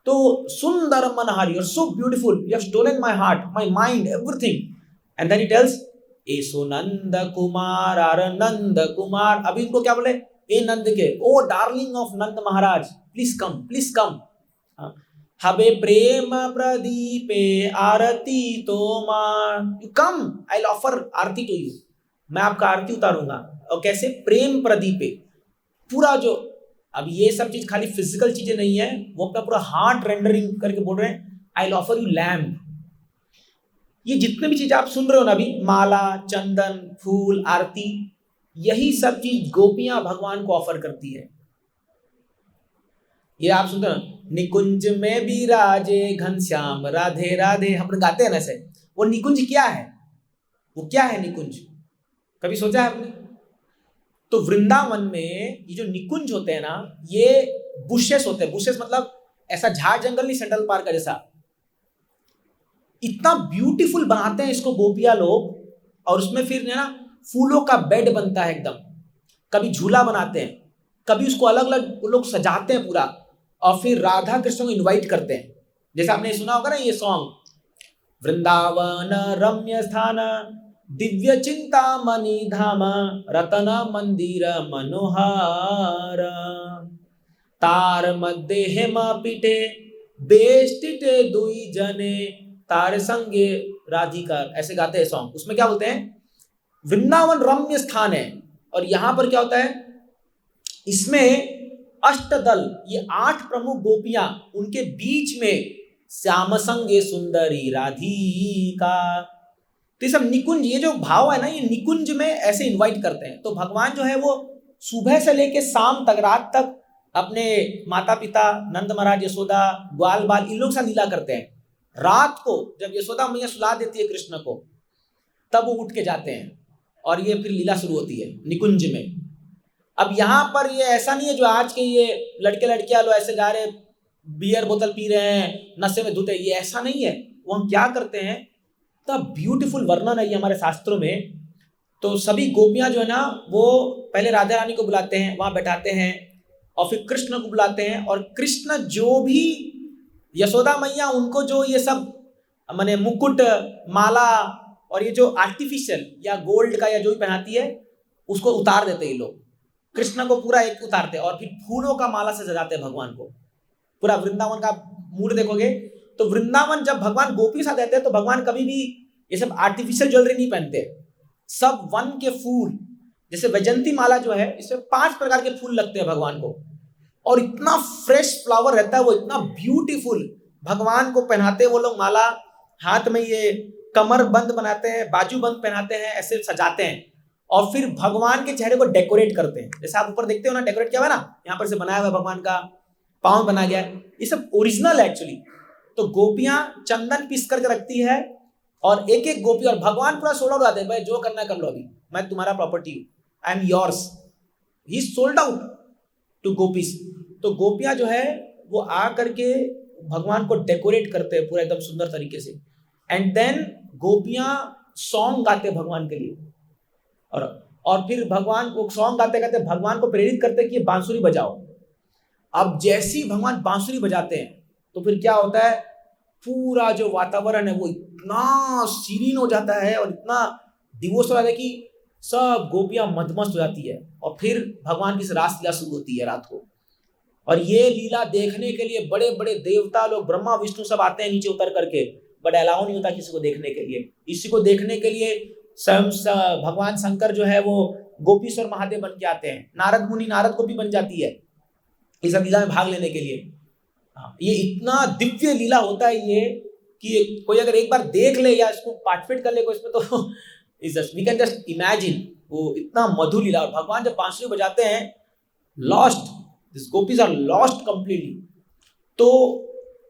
तो सुंदर मनहारी, you are so beautiful, you have stolen my heart, my mind, everything. And then he tells एसो नंद कुमार, आर नंद कुमार। अभी इनको क्या बोले? ए नंद के, oh darling of Nanda Maharaj, please come, please come. हबे प्रेम प्रदीपे आरती तोमार, you come, I will offer aarti to you, मैं आपका आरती उतारूंगा। और कैसे? प्रेम प्रदीपे। पूरा जो, अब ये सब चीज खाली फिजिकल चीजें नहीं है, वो अपना पूरा हार्ट रेंडरिंग करके बोल रहे हैं, आई विल ऑफर यू लैम्प। ये जितने भी चीज आप सुन रहे हो ना अभी, माला, चंदन, फूल, आरती, यही सब चीज गोपियां भगवान को ऑफर करती है। ये आप सुनते हो, निकुंज में भी राजे घनश्याम राधे राधे, हम लोग गाते हैं ना ऐसे। वो निकुंज क्या है? वो क्या है निकुंज? कभी सोचा है आपने? तो वृंदावन में ये जो निकुंज होते हैं ना, ये बुशेस होते हैं। बुशेस मतलब ऐसा झाड़ जंगल नहीं, सेंट्रल पार्क का जैसा। इतना ब्यूटीफुल बनाते हैं इसको गोपिया लोग, और उसमें फिर ना फूलों का बेड बनता है एकदम। कभी झूला बनाते हैं, कभी उसको अलग अलग लोग सजाते हैं पूरा, और फिर राधा कृष्ण को इनवाइट करते हैं। जैसे आपने सुना होगा ना ये सॉन्ग, वृंदावन रम्य स्थान दिव्य चिंतामणि धाम रतन मंदिर मनोहार तार मध्य हेम पीठे बेष्टिते दुई जने तार संगे राधिका, ऐसे गाते हैं सॉन्ग। उसमें क्या बोलते हैं? वृंदावन रम्य स्थान है, और यहां पर क्या होता है? इसमें अष्टदल, ये 8 प्रमुख गोपियां, उनके बीच में श्याम संगे सुंदरी राधिका। तो ये सब निकुंज, ये जो भाव है ना, ये निकुंज में ऐसे इनवाइट करते हैं। तो भगवान जो है वो सुबह से लेके शाम तक, रात तक अपने माता पिता नंद महाराज, यशोदा, ग्वाल बाल, इन लोग से लीला करते हैं। रात को जब यशोदा मैया सुला देती है कृष्ण को, तब वो उठ के जाते हैं, और ये फिर लीला शुरू होती है निकुंज में। अब यहाँ पर ये ऐसा नहीं है जो आज के ये लड़के लड़कियां लोग ऐसे जा रहे, बियर बोतल पी रहे हैं, नशे में धुते, ये ऐसा नहीं है। वो हम क्या करते हैं, तब ब्यूटीफुल वर्णन है ये हमारे शास्त्रों में। तो सभी गोपियां जो है ना, वो पहले राधा रानी को बुलाते हैं, वहां बैठाते हैं, और फिर कृष्ण को बुलाते हैं, और कृष्ण जो भी, यशोदा मैया उनको जो ये सब माने मुकुट, माला, और ये जो आर्टिफिशियल या गोल्ड का या जो भी पहनाती है, उसको उतार देते हैं ये लोग। कृष्ण को पूरा एक उतारते हैं, और फिर फूलों का माला से सजाते हैं भगवान को। पूरा वृंदावन का मूड देखोगे तो वृंदावन जब भगवान गोपी साथ रहते हैं, तो भगवान कभी भी ये सब आर्टिफिशियल ज्वेलरी नहीं पहनते। सब वन के फूल, जैसे वैजंती माला जो है, इसमें 5 प्रकार के फूल लगते हैं भगवान को, और इतना फ्रेश फ्लावर रहता है वो, इतना ब्यूटीफुल। भगवान को पहनाते हैं वो लोग माला, हाथ में ये कमर बंद बनाते हैं, बाजू बंद पहनाते हैं, ऐसे सजाते हैं, और फिर भगवान के चेहरे को डेकोरेट करते हैं। जैसे आप ऊपर देखते हो ना, डेकोरेट किया हुआ है ना, यहाँ पर से बनाया हुआ है भगवान का पाँव बना गया है, ये सब ओरिजिनल है एक्चुअली। तो गोपियां चंदन पीस करके रखती है, और एक एक गोपी, और भगवान पूरा सोल्ड आउट आते हैं, भाई जो करना कर लो, अभी मैं तुम्हारा प्रॉपर्टी हूँ, I am yours. He sold out to gopis. तो गोपियां जो है वो आ करके भगवान को डेकोरेट करते हैं पूरा एकदम सुंदर तरीके से। एंड देन गोपियां सॉन्ग गाते भगवान के लिए, और फिर भगवान को सॉन्ग गाते गाते भगवान को प्रेरित करते हैं कि बांसुरी बजाओ। अब जैसे ही भगवान बांसुरी बजाते हैं, तो फिर क्या होता है, पूरा जो वातावरण है वो इतना सीरीन हो जाता है, और इतना डिवोर्स हो जाता है कि सब गोपियां मदमस्त हो जाती है, और फिर भगवान की रास लीला शुरू होती है रात को। और ये लीला देखने के लिए बड़े बड़े देवता लोग, ब्रह्मा विष्णु सब आते हैं नीचे उतर करके, बट अलाउ नहीं होता किसी को देखने के लिए। इसी को देखने के लिए स्वयं भगवान शंकर जो है वो गोपीश्वर महादेव बन के आते हैं, नारद मुनि नारद गोपी बन जाती है इस लीला में भाग लेने के लिए। ये इतना दिव्य लीला होता है ये, कि कोई अगर एक बार देख ले या इसको पार्टिसिपेट कर ले कोई इसमें, तो is just we can just imagine, वो इतना मधुर लीला। और भगवान जब बांसुरी बजाते हैं, lost, this gopis are lost completely. तो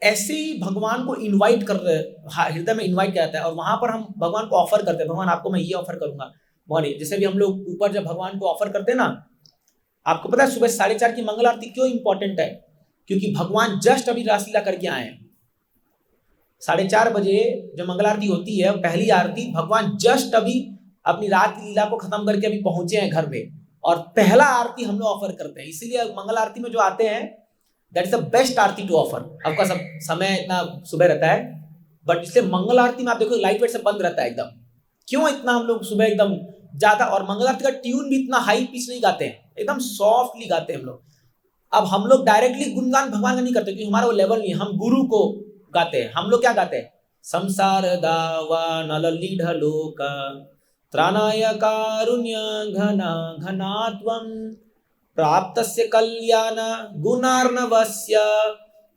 ऐसे ही भगवान को इनवाइट कर रहे, हृदय में इनवाइट किया जाता है और वहां पर हम भगवान को ऑफर करते हैं, भगवान आपको मैं ये ऑफर करूंगा, भगवान जैसे भी हम लोग ऊपर जब भगवान को ऑफर करते हैं ना, आपको पता है सुबह 4:30 की मंगल आरती क्यों इंपॉर्टेंट है? क्योंकि भगवान जस्ट अभी रासलीला करके आए हैं। 4:30 बजे जो मंगल आरती होती है पहली आरती, भगवान जस्ट अभी अपनी रात की लीला को खत्म करके अभी पहुंचे हैं घर में, और पहला आरती हम लोग ऑफर करते हैं। इसीलिए मंगल आरती में जो आते हैं that is the best aarti to offer. आपका सब समय इतना सुबह रहता है, बट इसलिए मंगल आरती में आप देखो लाइट वेट से बंद रहता है एकदम। क्यों इतना हम लोग सुबह एकदम ज्यादा, और मंगल आरती का ट्यून भी इतना हाई पिच नहीं गाते हैं, एकदम सॉफ्टली गाते हैं हम लोग। अब हम लोग डायरेक्टली गुणगान भगवान का नहीं करते क्योंकि हमारा वो लेवल नहीं है, हम गुरु को गाते हैं। हम लोग क्या गाते हैं? संसार दावा नललीढ़ लोक त्राणाय कारुण्य घना घनात्वं प्राप्तस्य कल्याण गुणार्णवस्य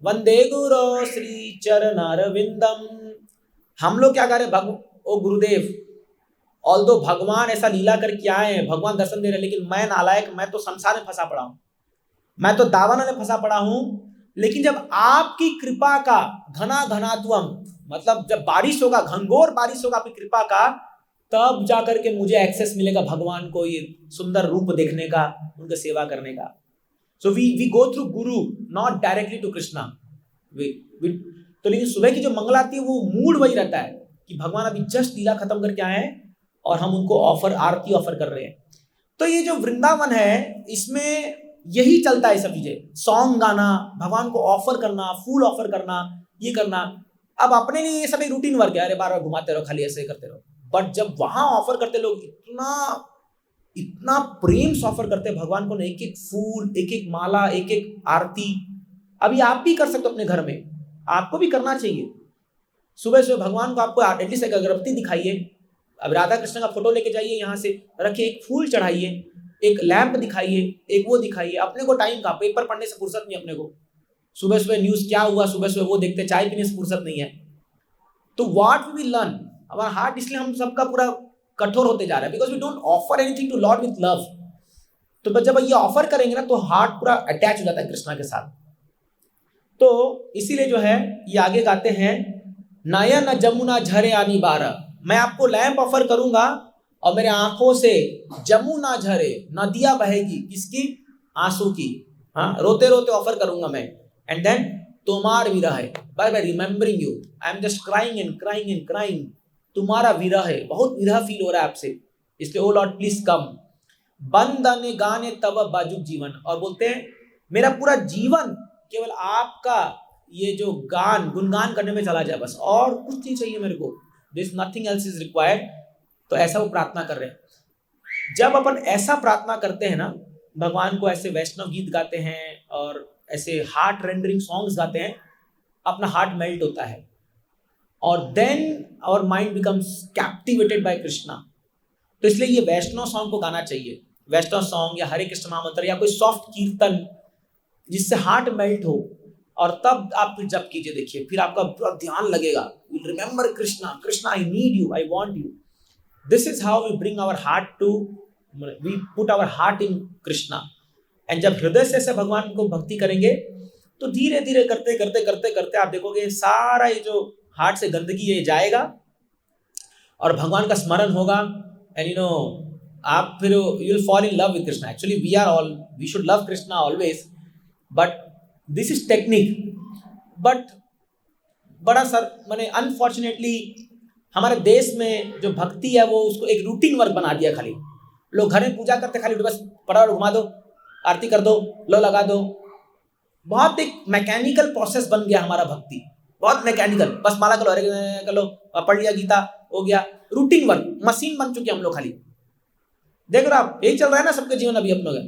वंदे गुरो श्री चरणारविंदम। हम लोग क्या गा रहे? ओ गुरुदेव, ऑल्दो भगवान ऐसा लीला करके आए हैं, भगवान दर्शन दे रहे हैं, लेकिन मैं नालायक, मैं तो संसार में फंसा पड़ा हूं, मैं तो दावानल में फंसा पड़ा हूं। लेकिन जब आपकी कृपा का घना घनात्वम, मतलब जब बारिश होगा, घनघोर बारिश होगा आपकी कृपा का, तब जाकर के मुझे एक्सेस मिलेगा भगवान को ये सुंदर रूप देखने का, उनका सेवा करने का। So we go through Guru, not directly to Krishna. तो लेकिन सुबह की जो मंगल आरती है वो मूड वही रहता है कि भगवान अभी जस्ट लीला खत्म करके आए हैं और हम उनको आरती ऑफर कर रहे हैं। तो ये जो वृंदावन है इसमें यही चलता है, सब चीजें, सॉन्ग गाना, भगवान को ऑफर करना, फूल ऑफर करना, ये करना। अब अपने लिए ये सब एक रूटीन वर्क है, अरे बार बार घुमाते रहो, खाली ऐसे करते रहो। बट जब वहां ऑफर करते लोग इतना प्रेम से ऑफर करते भगवान को, एक एक फूल, एक एक माला, एक एक आरती। अभी आप भी कर सकते हो अपने घर में, आपको भी करना चाहिए। सुबह सुबह भगवान को आपको एटलीस्ट एक अगरबत्ती दिखाइए, अब राधा कृष्ण का फोटो लेके जाइए, यहाँ से रखिए, एक फूल चढ़ाइए, एक लैंप दिखाइए, एक वो दिखाइए। अपने को टाइम का, पेपर पढ़ने से फुर्सत नहीं अपने को, सुबह सुबह न्यूज क्या हुआ सुबह सुबह वो देखते, चाय पीने से फुर्सत नहीं है। तो व्हाट वी विल लर्न, हमारा हार्ट, इसलिए हम सबका पूरा कठोर होते जा रहा है, because we don't offer anything to lord with love. तो जब ये ऑफर करेंगे ना तो हार्ट पूरा अटैच हो जाता है कृष्णा के साथ। तो इसीलिए जो है ये आगे गाते हैं, नयन जमुना झरे आनी बारा, मैं आपको लैंप ऑफर करूंगा और मेरे आंखों से जमुना झरे, नदियां बहेगी, किसकी? आंसू की। हाँ, रोते रोते ऑफर करूंगा मैं। एंड देन तुम्हार विरह है, by by remembering you, I am just crying and crying and crying. तुम्हारा विरह है, बहुत विरह फील हो रहा है आपसे, इसलिए ओ लॉर्ड प्लीज कम। बंदने गाने तब बाजुक जीवन, और बोलते हैं मेरा पूरा जीवन केवल आपका ये जो गान, गुणगान करने में चला जाए, बस और कुछ नहीं चाहिए मेरे को, this nothing else is required. तो ऐसा वो प्रार्थना कर रहे हैं। जब अपन ऐसा प्रार्थना करते हैं ना भगवान को, ऐसे वैष्णव गीत गाते हैं और ऐसे हार्ट रेंडरिंग सॉन्ग्स गाते हैं, अपना हार्ट मेल्ट होता है और then our mind becomes captivated by Krishna. तो इसलिए ये वैष्णव सॉन्ग को गाना चाहिए, वैष्णव सॉन्ग या हरे कृष्ण महामंत्र या कोई सॉफ्ट कीर्तन जिससे हार्ट मेल्ट हो, और तब आप फिर जप कीजिए। देखिए फिर आपका पूरा ध्यान लगेगा, will remember Krishna, Krishna I need you, I want you. This is how we bring our heart to, we put our heart in Krishna. And जब हृदय से भगवान को भक्ति करेंगे तो धीरे धीरे करते करते करते करते आप देखोगे सारा ये जो हार्ट से गंदगी ये जाएगा और भगवान का स्मरण होगा। एंड यू नो आप फिर you will fall in love with Krishna. Actually we should love Krishna always, but this is technique. But बड़ा सर मैंने अनफॉर्चुनेटली हमारे देश में जो भक्ति है वो उसको एक रूटीन वर्क बना दिया। खाली लोग घर में पूजा करते, खाली बस पड़ा घुमा दो, आरती कर दो, लो लगा दो। बहुत एक मैकेनिकल प्रोसेस बन गया हमारा भक्ति, बहुत मैकेनिकल, बस माला कर लो, अरे कर लो, पढ़ लिया गीता, हो गया, रूटीन वर्क, मशीन बन चुके हम लोग। खाली देख रहे हो आप, यही चल रहा है ना सबके जीवन अभी अपनों का।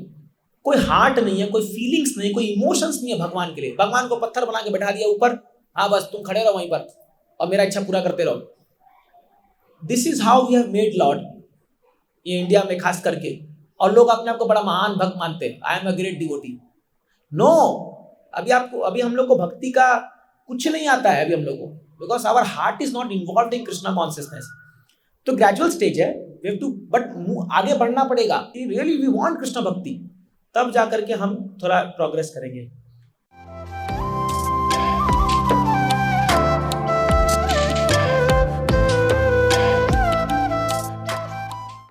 कोई हार्ट नहीं है, कोई फीलिंग्स नहीं, कोई इमोशंस नहीं है भगवान के लिए। भगवान को पत्थर बना के बैठा दिया ऊपर, हाँ बस तुम खड़े रहो वहीं पर और मेरा इच्छा पूरा करते रहो। This is how we have made lord, ये इंडिया में खास करके। और लोग अपने आप को बड़ा महान भक्त मानते हैं, I am a great devotee. No, अभी हम लोग को भक्ति का कुछ नहीं आता है अभी हम लोग को, because our heart is not involve in Krishna consciousness. तो ग्रेजुअल स्टेज है, वी हैव टू, बट आगे बढ़ना पड़ेगा। रियली वी वांट कृष्णा भक्ति, तब जाकर के हम थोड़ा प्रोग्रेस करेंगे।